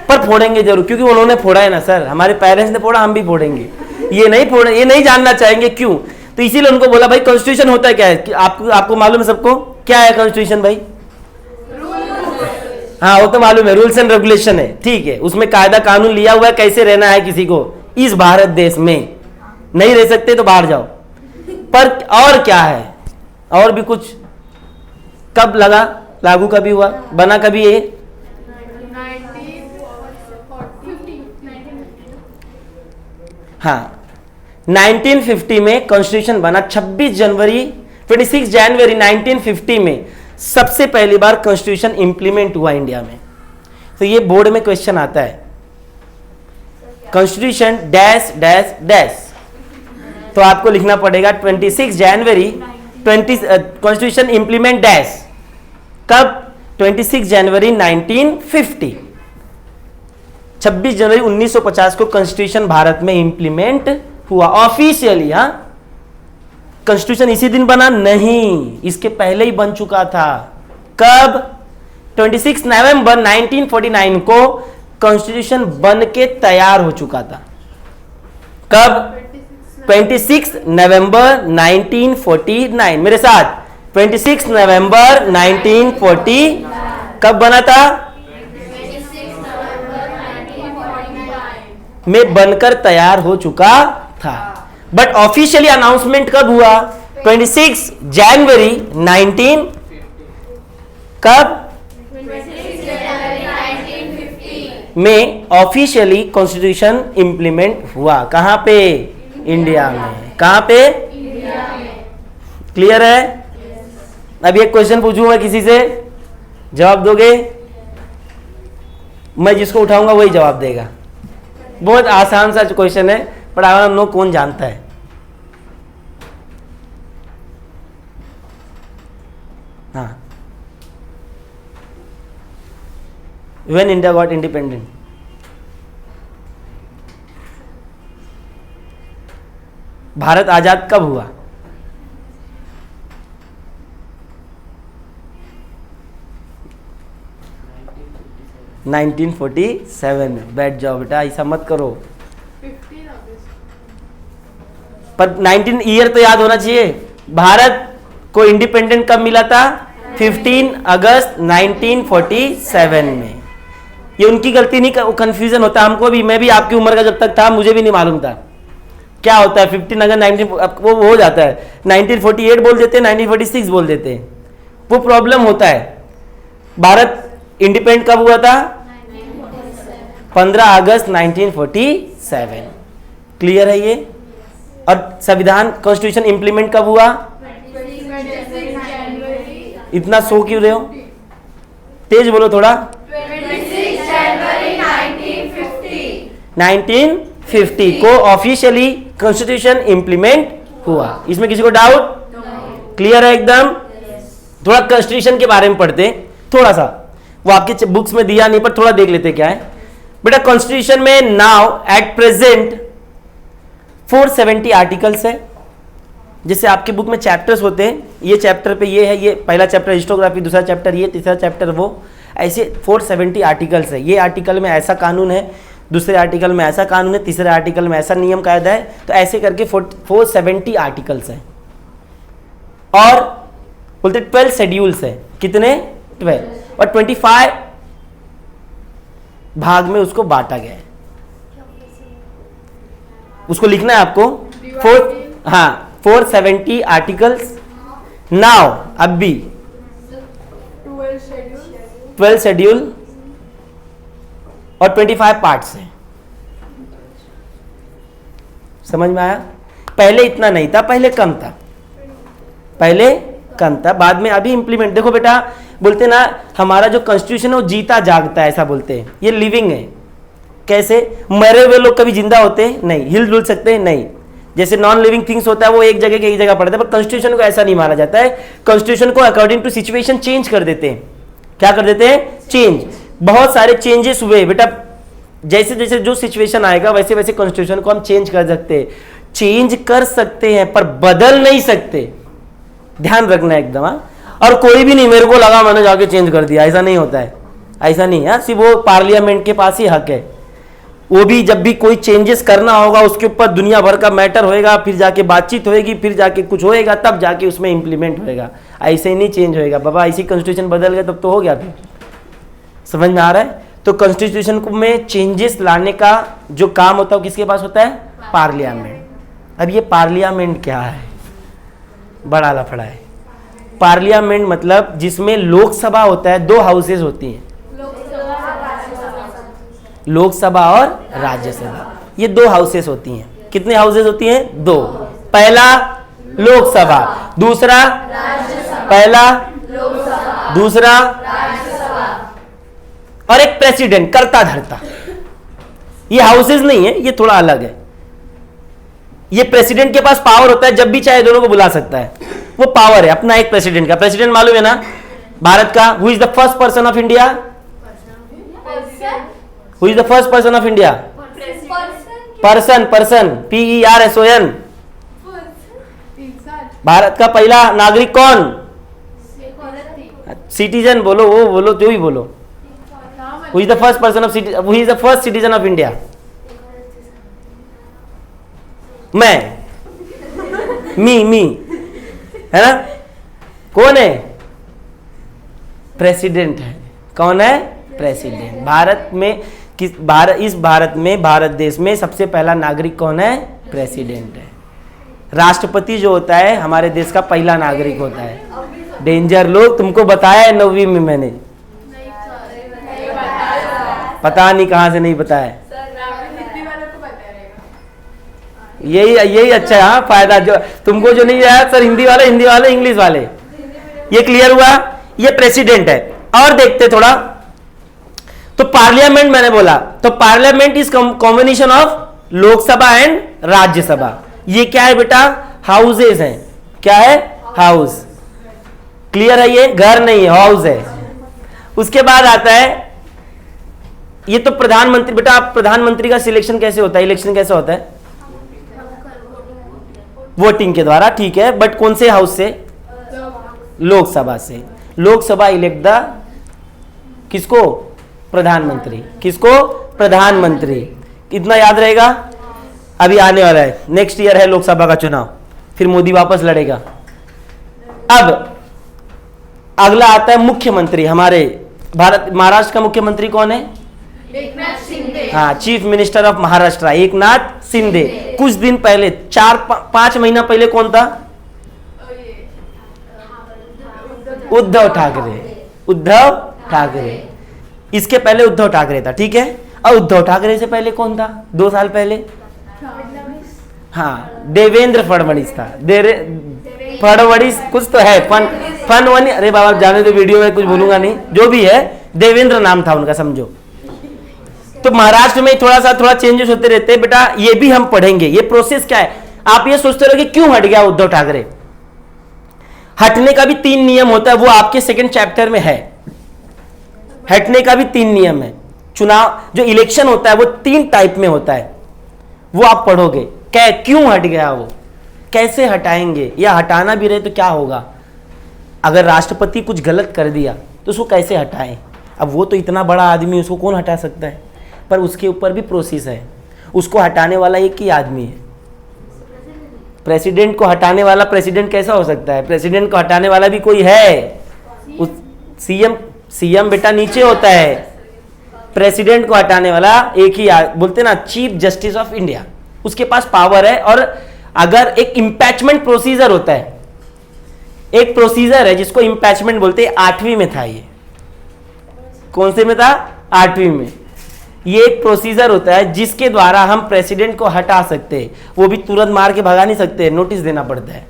A: पर फोड़ेंगे जरूर, क्योंकि उन्होंने फोड़ा है ना सर, हमारे पेरेंट्स ने फोड़ा, हम भी फोड़ेंगे। ये नहीं फोड़े, ये नहीं जानना चाहेंगे क्यों। तो इसीलिए उनको बोला भाई कॉन्स्टिट्यूशन होता है क्या है? आपको मालूम है सबको क्या है कॉन्स्टिट्यूशन भाई? हाँ वो तो मालूम है, रूल्स एंड रेगुलेशन है, ठीक है। उसमें कायदा कानून लिया हुआ है कैसे रहना है किसी को इस भारत देश में। नहीं रह सकते तो बाहर जाओ। पर और क्या है? और भी कुछ? कब लगा, लागू कभी हुआ, बना कभी ये? 1950 में कॉन्स्टिट्यूशन बना। 26 जनवरी 1950 में सबसे पहली बार कॉन्स्टिट्यूशन इंप्लीमेंट हुआ इंडिया में। तो ये बोर्ड में क्वेश्चन आता है, कॉन्स्टिट्यूशन डैश डैश डैश, तो आपको लिखना पड़ेगा 26 जनवरी कॉन्स्टिट्यूशन इंप्लीमेंट डैश। कब? 26 जनवरी 1950। 26 जनवरी 1950 को कॉन्स्टिट्यूशन भारत में इंप्लीमेंट हुआ ऑफिशियली। हाँ, कॉन्स्टिट्यूशन इसी दिन बना नहीं, इसके पहले ही बन चुका था। कब? 26 नवंबर 1949 को कॉन्स्टिट्यूशन बन के तैयार हो चुका था। कब? 26 नवंबर 1949। मेरे साथ, 26 नवंबर 1940 कब बना था? में बनकर तैयार हो चुका था। बट ऑफिशियली अनाउंसमेंट कब हुआ? 26 जनवरी 19 कब में ऑफिशियली कॉन्स्टिट्यूशन इंप्लीमेंट हुआ। कहां पे? इंडिया में। कहां पे? क्लियर है? अभी एक क्वेश्चन पूछूंगा किसी से, जवाब दोगे? मैं जिसको उठाऊंगा वही जवाब देगा। बहुत आसान सा क्वेश्चन है, पर आई डोंट नो कौन जानता है। हाँ, when India got independent? Bharat आजाद कब हुआ? 1947 में। बैठ जाओ बेटा, ऐसा मत करो।
B: 15 अगस्त।
A: पर 19 ईयर तो याद होना चाहिए। भारत को इंडिपेंडेंट कब मिला था? 15 अगस्त 1947 में। ये उनकी गलती नहीं, कंफ्यूजन होता हमको भी। मैं भी आपकी उम्र का जब तक था मुझे भी नहीं मालूम था क्या होता है 15 अगस्त 19 वो हो जाता है 1948 बोल देते हैं, 1946 बोल देते हैं, वो प्रॉब्लम होता है। भारत इंडिपेंडेंट कब हुआ था? 15 अगस्त 1947। क्लियर है ये? और संविधान कॉन्स्टिट्यूशन इंप्लीमेंट कब हुआ?
B: 26 जनवरी।
A: इतना सो क्यों रहे हो? तेज बोलो थोड़ा।
B: 26 जनवरी
A: 1950 को ऑफिशियली कॉन्स्टिट्यूशन इंप्लीमेंट हुआ। इसमें किसी को डाउट? क्लियर है एकदम? थोड़ा कॉन्स्टिट्यूशन के बारे में पढ़ते, थोड़ा सा वो आपके बुक्स में दिया नहीं, पर थोड़ा देख लेते क्या है बेटा। कॉन्स्टिट्यूशन में नाउ एट प्रेजेंट 470 आर्टिकल्स है। जैसे आपके बुक में चैप्टर्स होते हैं, ये चैप्टर पे ये है, ये पहला चैप्टर हिस्टोग्राफी, दूसरा चैप्टर ये, तीसरा चैप्टर वो, ऐसे 470 आर्टिकल्स है। ये आर्टिकल में ऐसा कानून है, दूसरे आर्टिकल में ऐसा कानून है, तीसरे आर्टिकल में ऐसा नियम कायदा है, तो ऐसे करके 470 आर्टिकल्स हैं। और बोलते 12 शेड्यूल्स है। कितने? 12। और 25 भाग में उसको बांटा गया है। उसको लिखना है आपको। 470 आर्टिकल्स नाउ, अब भी 12 शेड्यूल और 25 पार्ट्स हैं। समझ में आया? पहले इतना नहीं था, पहले कम था, पहले कम था, बाद में अभी इंप्लीमेंट। देखो बेटा, बोलते ना हमारा जो कॉन्स्टिट्यूशन है वो जीता जागता है, ऐसा बोलते हैं। ये लिविंग है। कैसे? मरे हुए लोग कभी जिंदा होते हैं नहीं, हिल डुल सकते हैं नहीं। जैसे नॉन लिविंग थिंग्स होता है वो एक जगह के एक जगह पड़ता है, पर कॉन्स्टिट्यूशन को ऐसा नहीं माना जाता है। कॉन्स्टिट्यूशन को अकॉर्डिंग टू सिचुएशन चेंज कर देते हैं। क्या कर देते हैं? चेंज। बहुत सारे चेंजेस हुए बेटा, जैसे जैसे जो सिचुएशन आएगा वैसे वैसे कॉन्स्टिट्यूशन को हम चेंज कर सकते हैं। चेंज कर सकते हैं पर बदल नहीं सकते, ध्यान रखना एकदम। और कोई भी नहीं मेरे को लगा मैंने जाके चेंज कर दिया, ऐसा नहीं होता है, ऐसा नहीं है। सिर्फ वो पार्लियामेंट के पास ही हक है। वो भी जब भी कोई चेंजेस करना होगा उसके ऊपर दुनिया भर का मैटर होएगा, फिर जाके बातचीत होएगी, फिर जाके कुछ होएगा, तब जाके उसमें इंप्लीमेंट होएगा। ऐसे ही नहीं चेंज होएगा बाबा। ऐसी कॉन्स्टिट्यूशन बदल गया तब तो हो गया। फिर समझ में आ रहा है? तो कॉन्स्टिट्यूशन में चेंजेस लाने का जो काम होता है किसके पास होता है? पार्लियामेंट। अब ये पार्लियामेंट क्या है? बड़ा लफड़ा है। पार्लियामेंट मतलब जिसमें लोकसभा होता है, 2 हाउसेज होती हैं, लोकसभा और राज्यसभा। ये 2 हाउसेस होती हैं। कितने हाउसेस होती हैं? 2। पहला लोकसभा, दूसरा पहला दूसरा और एक प्रेसिडेंट, कर्ता धर्ता। ये हाउसेस नहीं है, ये थोड़ा अलग है। ये प्रेसिडेंट के पास पावर होता है, जब भी चाहे दोनों को बुला सकता है, वो पावर है अपना एक प्रेसिडेंट का। प्रेसिडेंट मालूम है ना भारत का? Who is the first person of India? Who is the first person of India? Person, person, PERSON। Bharat का पहला नागरिक कौन? सिटीजन बोलो, वो बोलो, जो भी बोलो। Who is the first person of city, who is the first citizen of India? मैं, मी है ना? कौन है? प्रेसिडेंट है। कौन है? प्रेसिडेंट। भारत में इस भारत में, भारत देश में सबसे पहला नागरिक कौन है? प्रेसिडेंट है। राष्ट्रपति जो होता है हमारे देश का पहला नागरिक होता है। डेंजर लोग, तुमको बताया है 9वीं में मैंने, पता नहीं कहाँ से नहीं बताया।
B: हिंदी वालों को पता रहेगा।
A: यही अच्छा है। हाँ, फायदा जो तुमको जो नहीं आया सर, हिंदी वाले इंग्लिश वाले, ये क्लियर हुआ। ये प्रेसिडेंट है। और देखते थोड़ा, तो पार्लियामेंट मैंने बोला, तो parliament is combination of Lok Sabha and Rajya Sabha. ये क्या है बेटा? हाउसेस हैं। क्या है? हाउस। क्लियर है? ये घर नहीं है, हाउस है। उसके बाद आता है, ये तो प्रधानमंत्री। बेटा आप प्रधानमंत्री का सिलेक्शन कैसे होता है, इलेक्शन कैसे होता है? वोटिंग के द्वारा, ठीक है। बट कौन से हाउस से? लोकसभा से। लोकसभा इलेक्ट द किसको? प्रधानमंत्री। किसको? प्रधानमंत्री। कितना याद रहेगा? अभी आने वाला है, नेक्स्ट ईयर है लोकसभा का चुनाव, फिर मोदी वापस लड़ेगा। अब अगला आता है मुख्यमंत्री। हमारे भारत महाराष्ट्र का मुख्यमंत्री कौन है?
B: एकनाथ शिंदे।
A: हाँ, chief minister of Maharashtra Eknath Shinde. कुछ दिन पहले 4-5 महीना पहले कौन था? उद्धव ठाकरे। उद्धव ठाकरे। इसके पहले उद्धव ठाकरे था, ठीक है। और उद्धव ठाकरे से पहले कौन था? 2 साल पहले? हाँ, देवेंद्र फडणवीस था। फडणवीस कुछ तो है, फन अरे बाबा जाने दो, वीडियो में कुछ बोलूंगा नहीं। जो भी है, देवेंद्र नाम था उनका, समझो। तो महाराष्ट्र में थोड़ा चेंजेस होते रहते हैं बेटा, ये भी हम पढ़ेंगे। ये प्रोसेस क्या है? आप ये सोचते रहो कि क्यों हट गया उद्धव ठाकरे। हटने का भी 3 नियम होता है, वो आपके सेकंड चैप्टर में है। हटने का भी 3 नियम है। चुनाव जो इलेक्शन होता है वो 3 टाइप में होता है, वो आप पढ़ोगे। क्यों हट गया वो, कैसे हटाएंगे, या हटाना भी रहे तो क्या होगा, अगर राष्ट्रपति कुछ गलत कर दिया तो उसको कैसे हटाएं। अब वो तो इतना बड़ा आदमी, उसको कौन हटा सकता है, पर उसके ऊपर भी प्रोसेस है। उसको हटाने वाला एक ही आदमी है। प्रेसिडेंट को हटाने वाला, प्रेसिडेंट कैसा हो सकता है? प्रेसिडेंट को हटाने वाला भी कोई है? सीएम बेटा नीचे होता है। प्रेसिडेंट को हटाने वाला एक ही बोलते ना, चीफ जस्टिस ऑफ इंडिया, उसके पास पावर है। और अगर एक इंपैचमेंट प्रोसीजर होता है, एक प्रोसीजर है जिसको इंपैचमेंट बोलते हैं, 8वीं में था ये। कौन से में था? 8वीं में। ये एक प्रोसीजर होता है जिसके द्वारा हम प्रेसिडेंट को हटा सकते हैं। वो भी तुरंत मार के भगा नहीं सकते, नोटिस देना पड़ता है।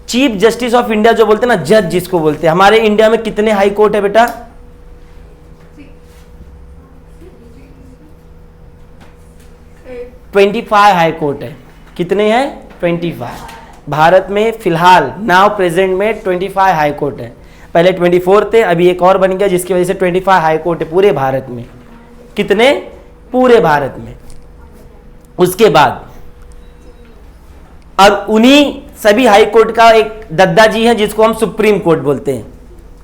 A: चीफ जस्टिस ऑफ इंडिया जो बोलते हैं ना, जज जिसको बोलते हैं। हमारे इंडिया में कितने हाई कोर्ट है बेटा? 25 हाई कोर्ट है। कितने हैं? 25। भारत में फिलहाल नाउ प्रेजेंट में 25 हाई कोर्ट है। पहले 24 थे, अभी एक और बन गया जिसकी वजह से 25 हाई कोर्ट है पूरे भारत में। कितने? पूरे भारत में। उसके बाद और उन्हीं सभी हाई कोर्ट का एक दद्दाजी है जिसको हम सुप्रीम कोर्ट बोलते हैं।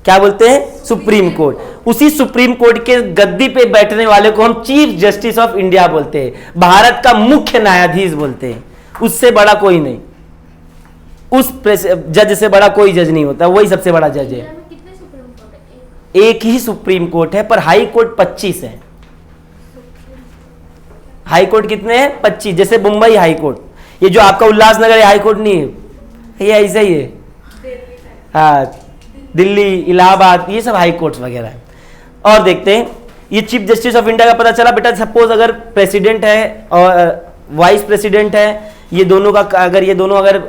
A: क्या बोलते हैं? Supreme court. उसी सुप्रीम कोर्ट के गद्दी पे बैठने वाले को हम चीफ जस्टिस ऑफ इंडिया बोलते हैं, भारत का मुख्य न्यायाधीश बोलते हैं। उससे बड़ा कोई नहीं, उस जज से बड़ा कोई जज नहीं होता, वही सबसे बड़ा जज है।
C: कितने सुप्रीम कोर्ट है?
A: एक ही सुप्रीम कोर्ट है, पर हाई कोर्ट 25 है। हाई कोर्ट कितने हैं? 25। जैसे मुंबई हाई कोर्ट, ये जो आपका उल्लासनगर हाई कोर्ट नहीं है, ये ऐसा ही है। हाँ, दिल्ली, इलाहाबाद, ये सब हाई कोर्ट्स वगैरह है। और देखते हैं, ये चीफ जस्टिस ऑफ इंडिया का पता चला बेटा। सपोज अगर प्रेसिडेंट है और वाइस प्रेसिडेंट है, ये दोनों का अगर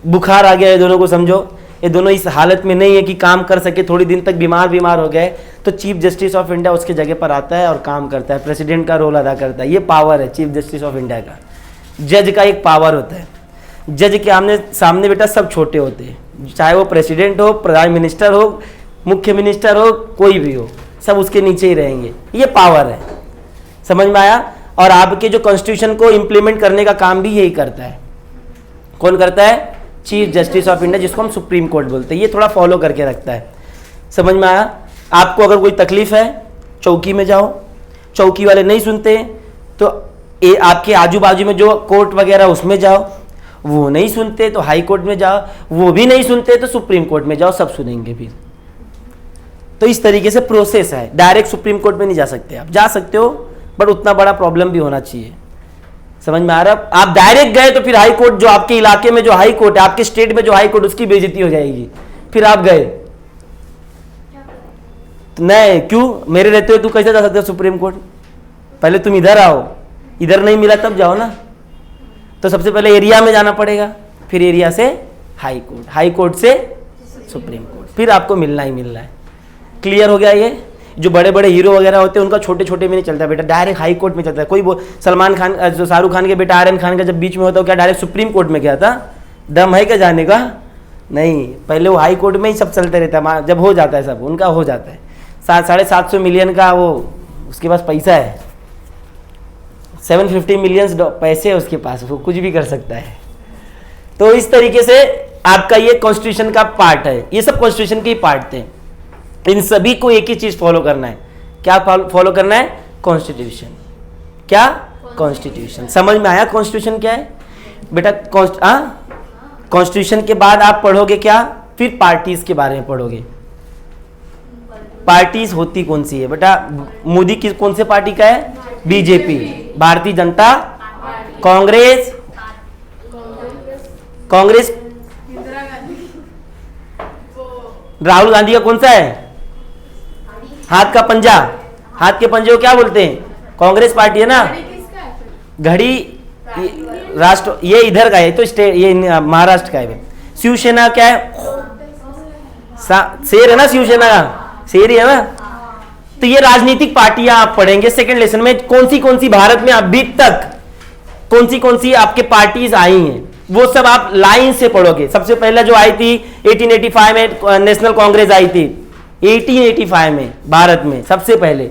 A: बुखार आ गया, ये दोनों को समझो, ये दोनों इस हालत में नहीं है कि काम कर सके, थोड़ी दिन तक बीमार हो गए, तो चीफ जस्टिस ऑफ इंडिया उसके जगह पर आता है और काम करता है, प्रेसिडेंट का रोल अदा करता है। ये पावर है चीफ जस्टिस ऑफ इंडिया का। जज का एक पावर होता है। जज के सामने बेटा सब छोटे होते हैं, चाहे वो प्रेसिडेंट हो, प्राइम मिनिस्टर हो, मुख्य मिनिस्टर हो, कोई भी हो, सब उसके नीचे ही रहेंगे। ये पावर है, समझ में आया। और आपके जो कॉन्स्टिट्यूशन को इंप्लीमेंट करने का काम भी यही करता है। कौन करता है? चीफ जस्टिस ऑफ इंडिया, जिसको हम सुप्रीम कोर्ट बोलते हैं। ये थोड़ा फॉलो करके रखता है, समझ में आया। आपको अगर कोई तकलीफ है, चौकी में जाओ, चौकी वाले नहीं सुनते तो आपके आजू बाजू में जो कोर्ट वगैरह उसमें जाओ, वो नहीं सुनते तो हाई कोर्ट में जाओ, वो भी नहीं सुनते तो सुप्रीम कोर्ट में जाओ, सब सुनेंगे फिर। तो इस तरीके से प्रोसेस है। डायरेक्ट सुप्रीम कोर्ट में नहीं जा सकते, आप जा सकते हो बट उतना बड़ा प्रॉब्लम भी होना चाहिए। समझ में आ रहा है? आप डायरेक्ट गए तो फिर हाई कोर्ट, जो आपके इलाके में जो हाई कोर्ट है, आपके स्टेट में जो हाई कोर्ट, उसकी बेइज्जती हो जाएगी। फिर आप गए तो नहीं, क्यों मेरे रहते हुए तू कैसे जा सकते हो सुप्रीम कोर्ट? पहले तुम इधर आओ, इधर नहीं मिला तब जाओ ना। तो सबसे पहले एरिया में जाना पड़ेगा, फिर एरिया से हाई कोर्ट, हाई कोर्ट से सुप्रीम कोर्ट, फिर आपको मिलना ही मिलना है। क्लियर हो गया? ये जो बड़े बड़े हीरो वगैरह होते हैं उनका छोटे छोटे में नहीं चलता बेटा, डायरेक्ट हाई कोर्ट में चलता है। कोई सलमान खान, जो शाहरुख खान के बेटा आर्यन खान का जब बीच में होता है, क्या डायरेक्ट सुप्रीम कोर्ट में गया था? दम है क्या जाने का? नहीं, पहले वो हाई कोर्ट में ही सब चलते रहता है। जब हो जाता है सब उनका हो जाता है, 750 मिलियन का वो उसके पास पैसा है, 750 मिलियन पैसे है उसके पास, वो कुछ भी कर सकता है। तो इस तरीके से आपका ये कॉन्स्टिट्यूशन का पार्ट है, ये सब कॉन्स्टिट्यूशन के ही पार्ट थे। इन सभी को एक ही चीज फॉलो करना है। क्या फॉलो करना है? कॉन्स्टिट्यूशन। क्या? कॉन्स्टिट्यूशन। समझ में आया कॉन्स्टिट्यूशन क्या है बेटा? कॉन्स्टिट्यूशन के बाद आप पढ़ोगे क्या? फिर पार्टीज के बारे में पढ़ोगे। पार्टीज होती कौन सी है बेटा? मोदी की कौन से पार्टी का है? बीजेपी, भारतीय जनता, कांग्रेस, कांग्रेस,
B: इंदिरा गांधी, वो
A: राहुल गांधी का कौन सा है? हाथ का पंजा, हाथ के पंजे को क्या बोलते हैं? कांग्रेस पार्टी है ना।
B: घड़ी किसका है फिर?
A: घड़ी राष्ट्र, ये इधर का है, तो स्टेट, ये महाराष्ट्र का है। शिवसेना क्या है? शेर है ना, शिवसेना का शेर ही है ना। तो ये राजनीतिक पार्टियां आप पढ़ेंगे सेकंड लेसन में। कौन सी भारत में अभी तक कौन सी आपके पार्टीज आई हैं, वो सब आप लाइन से पढ़ोगे। सबसे पहले जो आई थी 1885 में नेशनल कांग्रेस आई थी, 1885 में भारत में सबसे पहले।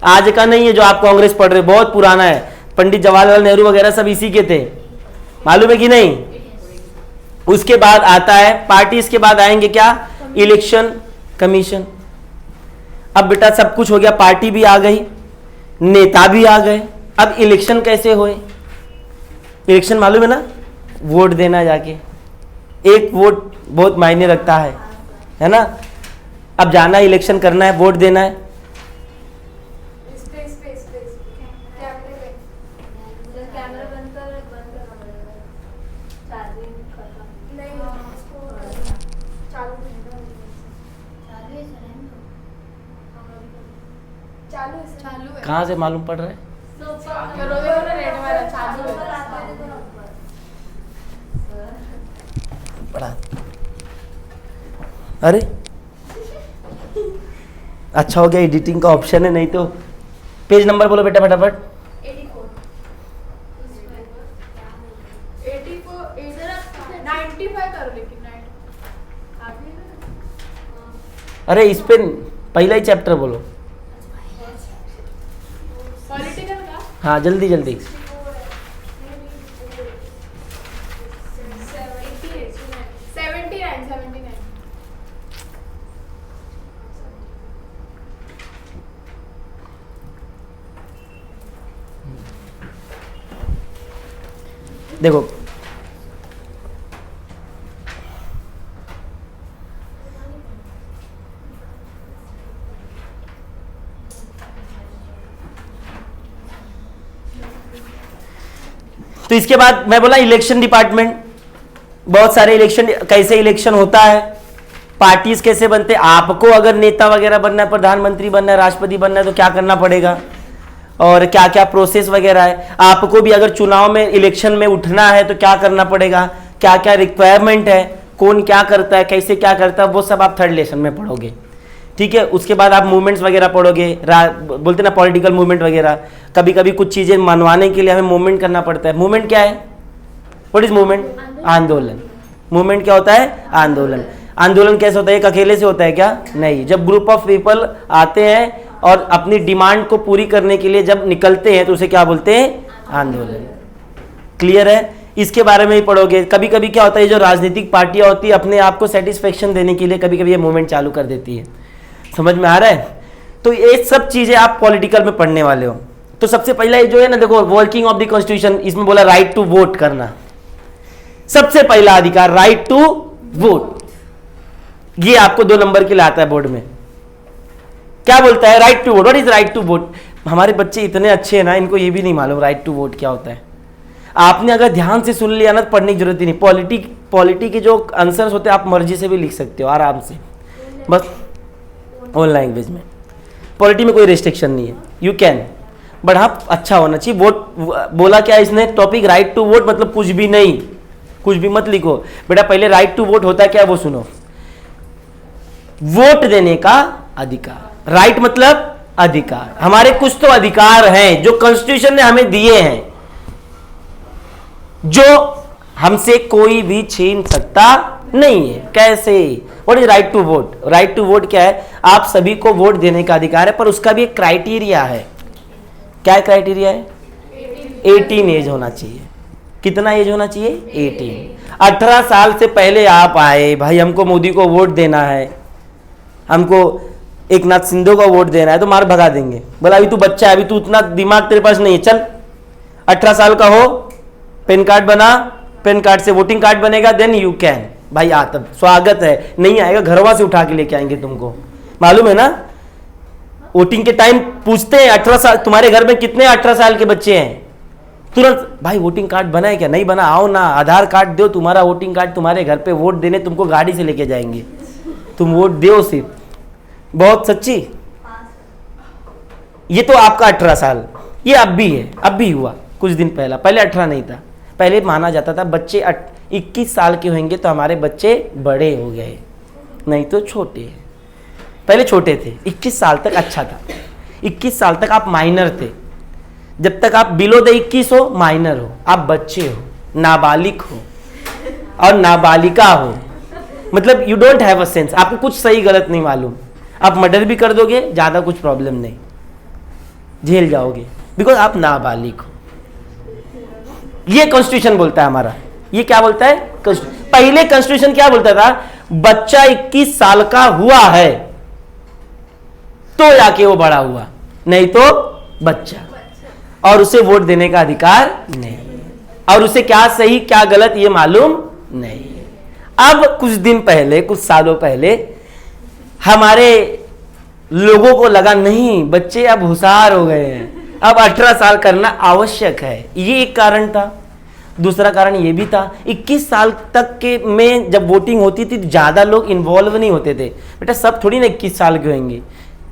A: आज का नहीं है जो आप कांग्रेस पढ़ रहे, बहुत पुराना है। पंडित जवाहरलाल नेहरू वगैरह सब इसी के थे, मालूम है कि नहीं? उसके बाद आता है पार्टी, इसके बाद आएंगे क्या? Election commission. अब बेटा सब कुछ हो गया, पार्टी भी आ गई, नेता भी आ गए। अब इलेक्शन कैसे होए? इलेक्शन मालूम है ना? वोट देना जाके, एक वोट बहुत मायने रखता है ना। अब जाना है, इलेक्शन करना है, वोट देना है।
C: कैमरा बंद करना पड़ेगा, चार्जिंग खत्म नहीं, उसको चालू
B: चालू है।
A: कहाँ से मालूम पड़ रहा है?
B: करो देखो ना, रेड वाला चालू है।
A: बड़ा अरे अच्छा हो गया एडिटिंग का ऑप्शन है, नहीं तो पेज नंबर बोलो बेटा फटाफट।
B: 95 करो, लेकिन
A: अरे इस पे पहला ही चैप्टर बोलो।
B: पॉलिटिकल का
A: हाँ जल्दी जल्दी।
B: 79।
A: देखो तो इसके बाद मैं बोला इलेक्शन डिपार्टमेंट, बहुत सारे इलेक्शन, कैसे इलेक्शन होता है, पार्टीज कैसे बनते हैं। आपको अगर नेता वगैरह बनना है, प्रधानमंत्री बनना है, राष्ट्रपति बनना है, तो क्या करना पड़ेगा और क्या क्या प्रोसेस वगैरह है। आपको भी अगर चुनाव में, इलेक्शन में उठना है तो क्या करना पड़ेगा, क्या क्या रिक्वायरमेंट है, कौन क्या करता है, कैसे क्या करता है, वो सब आप थर्ड लेसन में पढ़ोगे। ठीक है, उसके बाद आप मूवमेंट्स वगैरह पढ़ोगे, बोलते ना पॉलिटिकल मूवमेंट वगैरह। कभी कभी कुछ चीजें मनवाने के लिए हमें मूवमेंट करना पड़ता है। मूवमेंट क्या है? What is movement? आंदोलन। मूवमेंट क्या होता है? आंदोलन। आंदोलन कैसे होता है? एक अकेले से होता है क्या? नहीं, जब ग्रुप ऑफ पीपल आते हैं और अपनी डिमांड को पूरी करने के लिए जब निकलते हैं तो उसे क्या बोलते हैं? आंदोलन। क्लियर है? इसके बारे में ही पढ़ोगे। कभी कभी क्या होता है, जो राजनीतिक पार्टियां होती है अपने आप को सेटिस्फेक्शन देने के लिए कभी कभी ये मूवमेंट चालू कर देती है। समझ में आ रहा है? तो ये सब चीजें आप पॉलिटिकल में पढ़ने वाले हो। तो सबसे पहला ये जो है ना, देखो वर्किंग ऑफ द कॉन्स्टिट्यूशन, इसमें बोला राइट टू वोट करना, सबसे पहला अधिकार राइट टू वोट। ये आपको 2 नंबर के लिए आता है बोर्ड में। क्या बोलता है? Right to vote. What is right to vote? हमारे बच्चे इतने अच्छे हैं ना, इनको ये भी नहीं मालूम राइट टू वोट क्या होता है। आपने अगर ध्यान से सुन लिया ना तो पढ़ने की जरूरत ही नहीं। पॉलिटी के जो आंसर्स होते हैं आप मर्जी से भी लिख सकते हो आराम से, बस ओन लैंग्वेज में। पॉलिटी में कोई रेस्ट्रिक्शन नहीं है, यू कैन, बट हाँ अच्छा होना चाहिए। वोट बोला क्या इसने टॉपिक, राइट टू वोट, मतलब कुछ भी नहीं, कुछ भी मत लिखो बेटा। पहले राइट टू वोट होता है क्या वो सुनो। वोट देने का अधिकार, राइट मतलब अधिकार। हमारे कुछ तो अधिकार हैं जो कॉन्स्टिट्यूशन ने हमें दिए हैं, जो हमसे कोई भी छीन सकता नहीं है। कैसे? What is right to vote? Right to vote क्या है? आप सभी को वोट देने का अधिकार है, पर उसका भी एक क्राइटेरिया है। क्या क्राइटेरिया है? 18 एज होना चाहिए। कितना एज होना चाहिए? 18। 18 साल से पहले आप आए, भाई हमको मोदी को वोट देना है, हमको एक नाथ सिंधु को वोट देना है, तो मार भगा देंगे। बोला अभी तू बच्चा है, अभी तू उतना दिमाग तेरे पास नहीं है, चल 18 साल का हो, पेन कार्ड बना, पेन कार्ड से वोटिंग कार्ड बनेगा, देन यू कैन। भाई आ तब स्वागत है, नहीं आएगा घरवा से उठा के लेके आएंगे तुमको, मालूम है ना। वोटिंग के टाइम पूछते हैं 18 साल, तुम्हारे घर में कितने 18 साल के बच्चे हैं? तुरंत भाई वोटिंग कार्ड बना है क्या? नहीं बना, आओ ना, आधार कार्ड दो, तुम्हारा वोटिंग कार्ड तुम्हारे घर पे, वोट देने तुमको गाड़ी से लेके जाएंगे, तुम वोट दो सिर्फ। बहुत सच्ची। ये तो आपका 18 साल, ये अब भी है, अब भी हुआ कुछ दिन पहले 18 नहीं था। पहले माना जाता था बच्चे 21 साल के होंगे तो हमारे बच्चे बड़े हो गए, नहीं तो छोटे हैं। पहले छोटे थे, 21 साल तक अच्छा था। 21 साल तक आप माइनर थे, जब तक आप बिलो द 21 हो माइनर हो, आप बच्चे हो, नाबालिग हो और नाबालिका हो, मतलब you don't have a sense, आपको कुछ सही गलत नहीं मालूम। आप मर्डर भी कर दोगे, ज्यादा कुछ प्रॉब्लम नहीं, झेल जाओगे, बिकॉज आप नाबालिग हो। ये कॉन्स्टिट्यूशन बोलता है हमारा। ये क्या बोलता है? पहले कॉन्स्टिट्यूशन क्या बोलता था? बच्चा 21 साल का हुआ है तो जाके वो बड़ा हुआ, नहीं तो बच्चा, और उसे वोट देने का अधिकार नहीं, और उसे क्या सही क्या गलत ये मालूम नहीं। अब कुछ दिन पहले, कुछ सालों पहले हमारे लोगों को लगा नहीं बच्चे अब होशियार हो गए हैं, अब 18 साल करना आवश्यक है। ये एक कारण था। दूसरा कारण ये भी था 21 साल तक के में जब वोटिंग होती थी ज्यादा लोग इन्वॉल्व नहीं होते थे। बेटा सब थोड़ी ना 21 साल के होंगे,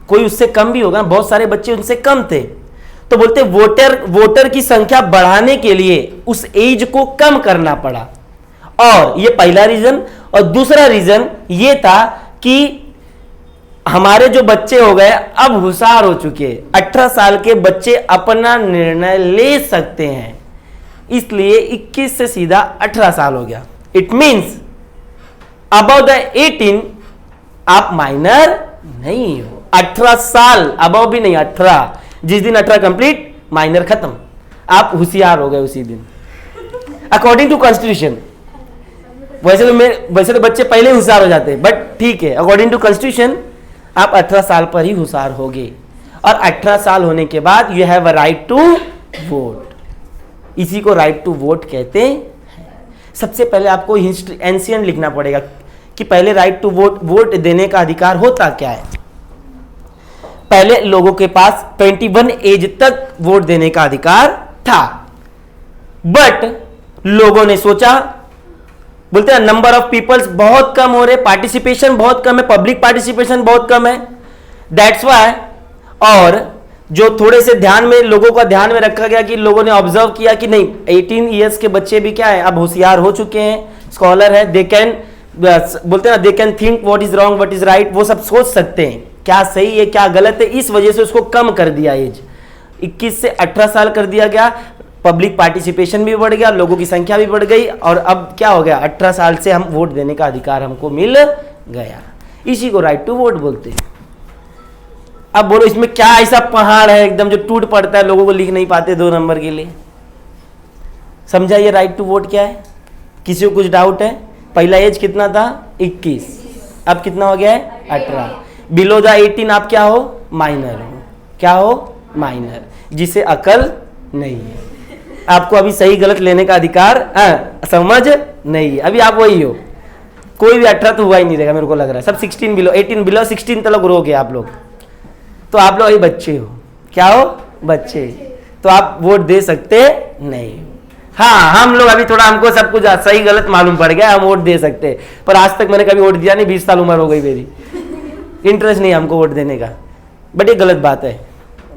A: कोई उससे कम भी होगा, बहुत सारे बच्चे उनसे कम थे। तो बोलते वोटर की संख्या बढ़ाने के लिए उस एज को कम करना पड़ा, और ये पहला रीजन। और दूसरा रीजन ये था कि हमारे जो बच्चे हो गए अब होशियार हो चुके, 18 साल के बच्चे अपना निर्णय ले सकते हैं, इसलिए 21 से सीधा 18 साल हो गया। इट मींस अबव द 18 आप माइनर नहीं हो। 18 साल अबव भी नहीं, 18, जिस दिन 18 कंप्लीट माइनर खत्म, आप होशियार हो गए उसी दिन, अकॉर्डिंग टू कॉन्स्टिट्यूशन। वैसे तो बच्चे पहले होशियार हो जाते हैं, बट ठीक है, अकॉर्डिंग टू कॉन्स्टिट्यूशन आप 18 साल पर ही होशियार होगे, और 18 साल होने के बाद you have a right to vote. इसी को राइट टू वोट कहते हैं। सबसे पहले आपको हिस्ट्री एंशियंट लिखना पड़ेगा कि पहले राइट टू वोट देने का अधिकार होता क्या है। पहले लोगों के पास 21 एज तक वोट देने का अधिकार था, बट लोगों ने सोचा, बोलते हैं नंबर ऑफ पीपल्स बहुत कम हो रहे, पार्टिसिपेशन बहुत कम है, पब्लिक पार्टिसिपेशन बहुत कम है, दैट्स व्हाई। और जो थोड़े से ध्यान में लोगों का ध्यान में रखा गया कि लोगों ने ऑब्जर्व किया कि नहीं 18 इयर्स के बच्चे भी क्या है अब होशियार हो चुके हैं, स्कॉलर है, दे कैन, बोलते हैं ना, they can think what is wrong what is right, वो सब सोच सकते हैं क्या सही है क्या गलत है। इस वजह से उसको कम कर दिया एज, 21 से 18 साल कर दिया गया, पब्लिक पार्टिसिपेशन भी बढ़ गया, लोगों की संख्या भी बढ़ गई, और अब क्या हो गया 18 साल से हम वोट देने का अधिकार हमको मिल गया। इसी को राइट टू वोट बोलते हैं। अब बोलो इसमें क्या ऐसा पहाड़ है एकदम जो टूट पड़ता है, लोगों को लिख नहीं पाते 2 नंबर के लिए? समझा ये राइट टू वोट क्या है? किसी को कुछ डाउट है? पहला एज कितना था? 21, अब कितना हो गया है? 18। बिलो द 18 आप क्या हो? माइनर हो। क्या हो? माइनर, जिसे अकल नहीं है, आपको अभी सही गलत लेने का अधिकार समझ नहीं है, अभी आप वही हो। कोई भी 18 तो हुआ ही नहीं रहेगा मेरे को लग रहा है, सब 16 बिलो, 18 बिलो 16 तक रो गए आप लोग, तो आप लोग अभी बच्चे हो। क्या हो? बच्चे। तो आप वोट दे सकते नहीं। हाँ, हम लोग अभी थोड़ा, हमको सब कुछ सही गलत मालूम पड़ गया, हम वोट दे सकते हैं, पर आज तक मैंने कभी वोट दिया नहीं, 20 साल उम्र हो गई मेरी, इंटरेस्ट नहीं है हमको वोट देने का। बट ये गलत बात है,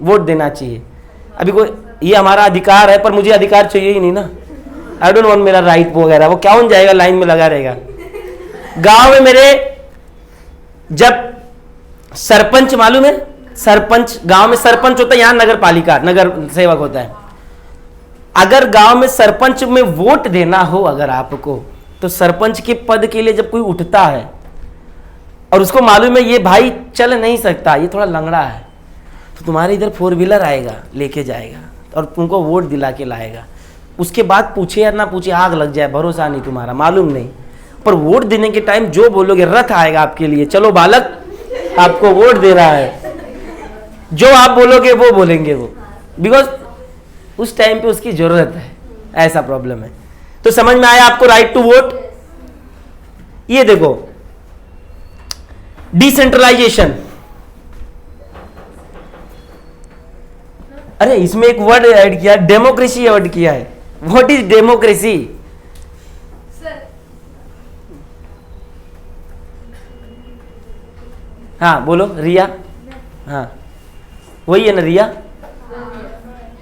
A: वोट देना चाहिए। अभी कोई, ये हमारा अधिकार है, पर मुझे अधिकार चाहिए ही नहीं ना। आई डोंट वांट मेरा राइट वगैरह, वो क्या जाएगा लाइन में लगा रहेगा। गांव में मेरे जब सरपंच, मालूम है सरपंच, गांव में सरपंच होता है, यहां नगर पालिका, नगर सेवक होता है। अगर गांव में सरपंच में वोट देना हो अगर आपको, तो सरपंच के पद के लिए जब कोई उठता है और उसको मालूम है ये भाई चल नहीं सकता, ये थोड़ा लंगड़ा है, तो तुम्हारे इधर 4 व्हीलर आएगा, लेके जाएगा और तुमको वोट दिला के लाएगा। उसके बाद पूछे या ना पूछे, आग लग जाए, भरोसा नहीं तुम्हारा, मालूम नहीं, पर वोट देने के टाइम जो बोलोगे, रथ आएगा आपके लिए, चलो बालक आपको वोट दे रहा है, जो आप बोलोगे वो बोलेंगे वो, बिकॉज उस टाइम पे उसकी जरूरत है, ऐसा प्रॉब्लम है। तो समझ में आया आपको राइट टू वोट। ये देखो डिसेंट्रलाइजेशन, अरे इसमें एक वर्ड ऐड किया, डेमोक्रेसी ऐड किया है। What is democracy? हाँ बोलो रिया, हाँ वही है ना रिया,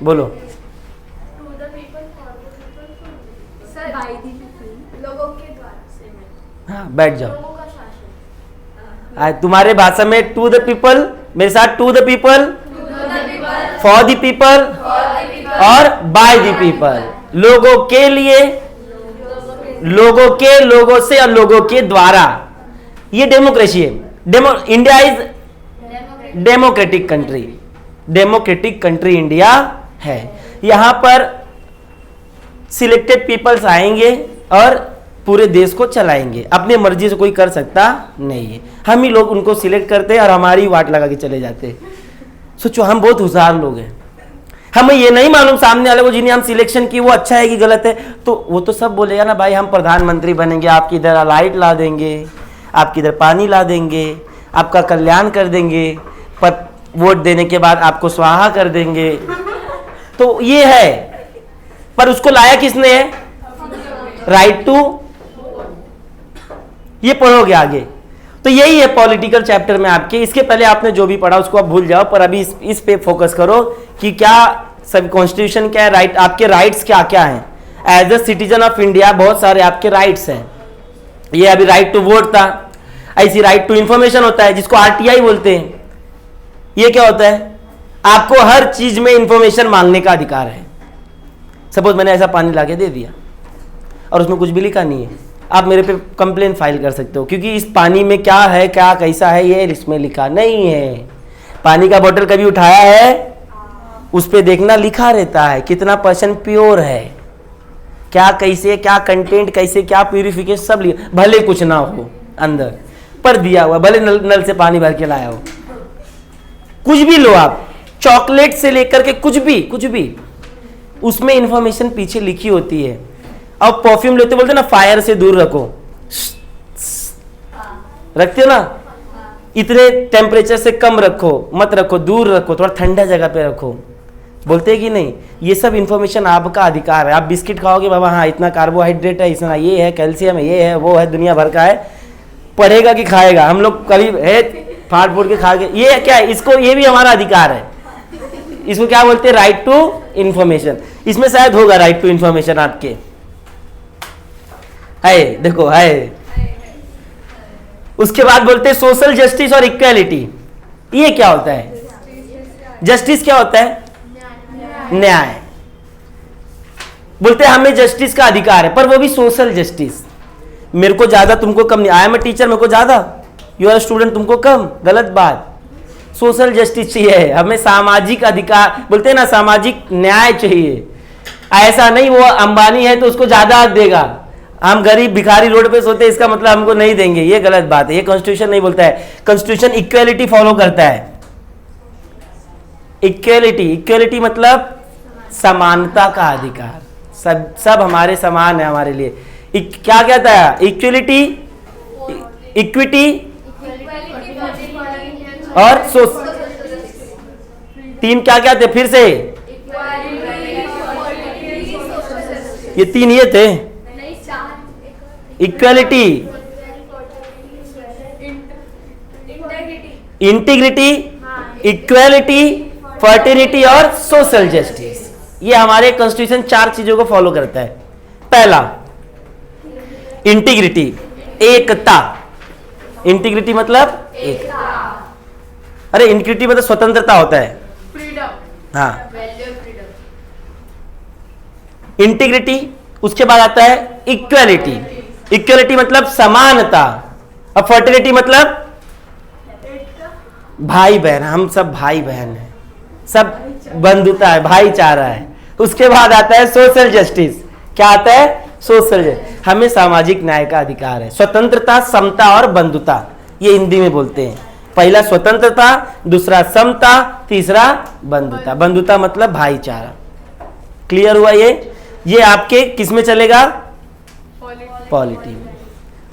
A: बोलो।
C: लोगों के द्वारा,
A: हाँ बैठ जाओ।
C: लोगों का शासन,
A: तुम्हारे भाषा में टू द पीपल, मेरे साथ to the people, for the people और बाय द पीपल, लोगों के लिए, लोगों के, लोगों से और लोगों के द्वारा, ये डेमोक्रेसी है। India is democratic country, democratic country India है। यहां पर सिलेक्टेड पीपल्स आएंगे और पूरे देश को चलाएंगे, अपनी मर्जी से कोई कर सकता नहीं है। हम ही लोग उनको सिलेक्ट करते हैं और हमारी वाट लगा के चले जाते हैं। सोचो हम बहुत होशियार लोग हैं, हमें ये नहीं मालूम सामने वाले को जिन्हें हम सिलेक्शन की वो अच्छा है कि गलत है, तो वो तो सब बोलेगा ना भाई हम प्रधानमंत्री बनेंगे, आपकी इधर लाइट ला देंगे, आपकी इधर पानी ला देंगे, आपका कल्याण कर देंगे, पर वोट देने के बाद आपको स्वाहा कर देंगे। तो ये है, पर उसको लाया किसने है? राइट टू, ये पढ़ोगे आगे। तो यही है पॉलिटिकल चैप्टर में आपके। इसके पहले आपने जो भी पढ़ा उसको आप भूल जाओ, पर अभी इस पे फोकस करो कि क्या सब कॉन्स्टिट्यूशन क्या है, राइट, आपके राइट्स क्या क्या हैं। As a citizen of India बहुत सारे आपके राइट्स हैं। ये अभी राइट टू वोट था, ऐसी राइट टू इंफॉर्मेशन होता है जिसको आरटीआई बोलते हैं। ये क्या होता है? आपको हर चीज में इंफॉर्मेशन मांगने का अधिकार है। सपोज मैंने ऐसा पानी लाके दे दिया और उसमें कुछ भी लिखा नहीं है, आप मेरे पे कंप्लेन फाइल कर सकते हो, क्योंकि इस पानी में क्या है, क्या कैसा है, ये इसमें लिखा नहीं है। पानी का बोतल कभी उठाया है? उस पे देखना, लिखा रहता है कितना % प्योर है, क्या कैसे, क्या कंटेंट कैसे, क्या प्यूरिफिकेशन, सब लिखा, भले कुछ ना हो अंदर पर दिया हुआ, भले नल से पानी भर के लाया हो। कुछ भी लो आप, चॉकलेट से लेकर के कुछ भी उसमें इंफॉर्मेशन पीछे लिखी होती है। और परफ्यूम लेते बोलते ना फायर से दूर रखो, रखते हो ना, इतने टेम्परेचर से कम रखो, मत रखो, दूर रखो, थोड़ा ठंडा जगह पे रखो, बोलते हैं कि नहीं? ये सब इंफॉर्मेशन आपका अधिकार है। आप बिस्किट खाओगे, बाबा हाँ इतना कार्बोहाइड्रेट है, इसमें ये है, कैल्शियम है, ये है, वो है, दुनिया भर का है, पढ़ेगा कि खाएगा? हम लोग करीब है फाड़ फूट के खा के, ये क्या है? इसको, ये भी हमारा अधिकार है। इसको क्या बोलते हैं? Right to information. इसमें शायद होगा राइट टू इंफॉर्मेशन आपके, है, देखो है। उसके बाद बोलते हैं सोशल जस्टिस और इक्वालिटी। ये क्या होता है? जस्टिस क्या होता है? न्याय। बोलते हैं हमें जस्टिस का अधिकार है, पर वो भी सोशल जस्टिस। मेरे को ज्यादा, तुमको कम नहीं। आई एम अ टीचर, मेरे को ज्यादा, यू आर स्टूडेंट, तुमको कम, गलत बात। सोशल जस्टिस चाहिए हमें, सामाजिक अधिकार, बोलते हैं ना सामाजिक न्याय चाहिए। ऐसा नहीं वो अंबानी है तो उसको ज्यादा हक देगा, हम गरीब भिखारी रोड पे सोते इसका मतलब हमको नहीं देंगे, ये गलत बात है। ये कॉन्स्टिट्यूशन नहीं बोलता है। कॉन्स्टिट्यूशन इक्वालिटी फॉलो करता है। इक्वालिटी मतलब समानता का अधिकार, सब हमारे समान है हमारे लिए। क्या कहता है? इक्वालिटी, इक्विटी और तीन क्या कहते हैं फिर से? ये 3 ये थे।
C: नहीं, 4
A: equality,
C: integrity.
A: Integrity, equality, fertility और सोशल जस्टिस। ये हमारे कॉन्स्टिट्यूशन 4 चीजों को फॉलो करता है। पहला इंटीग्रिटी, एकता। इंटीग्रिटी मतलब एक, अरे इंटीग्रिटी मतलब स्वतंत्रता होता है।
B: फ्रीडम,
A: हाँ,
B: वैल्यू फ्रीडम।
A: इंटीग्रिटी, उसके बाद आता है इक्वालिटी। इक्वालिटी मतलब समानता। और फर्टिलिटी मतलब भाई बहन, हम सब भाई बहन हैं, सब बंधुता है, भाईचारा है। उसके बाद आता है सोशल जस्टिस। क्या आता है? Social justice. हमें सामाजिक न्याय का अधिकार है। स्वतंत्रता, समता और बंधुता, ये हिंदी में बोलते हैं। पहला स्वतंत्रता, दूसरा समता, तीसरा बंधुता। बंधुता मतलब भाईचारा। क्लियर हुआ ये आपके किस में चलेगा? पॉलिटी में।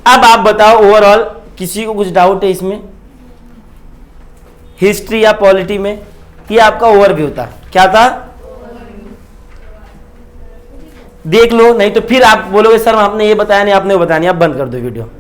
A: अब आप बताओ ओवरऑल, किसी को कुछ डाउट है इसमें? हिस्ट्री या पॉलिटी में? ये आपका ओवरव्यू था। क्या था? देख लो, नहीं तो फिर आप बोलोगे सर आपने ये बताया नहीं, आपने वो बताया नहीं। आप बंद कर दो वीडियो।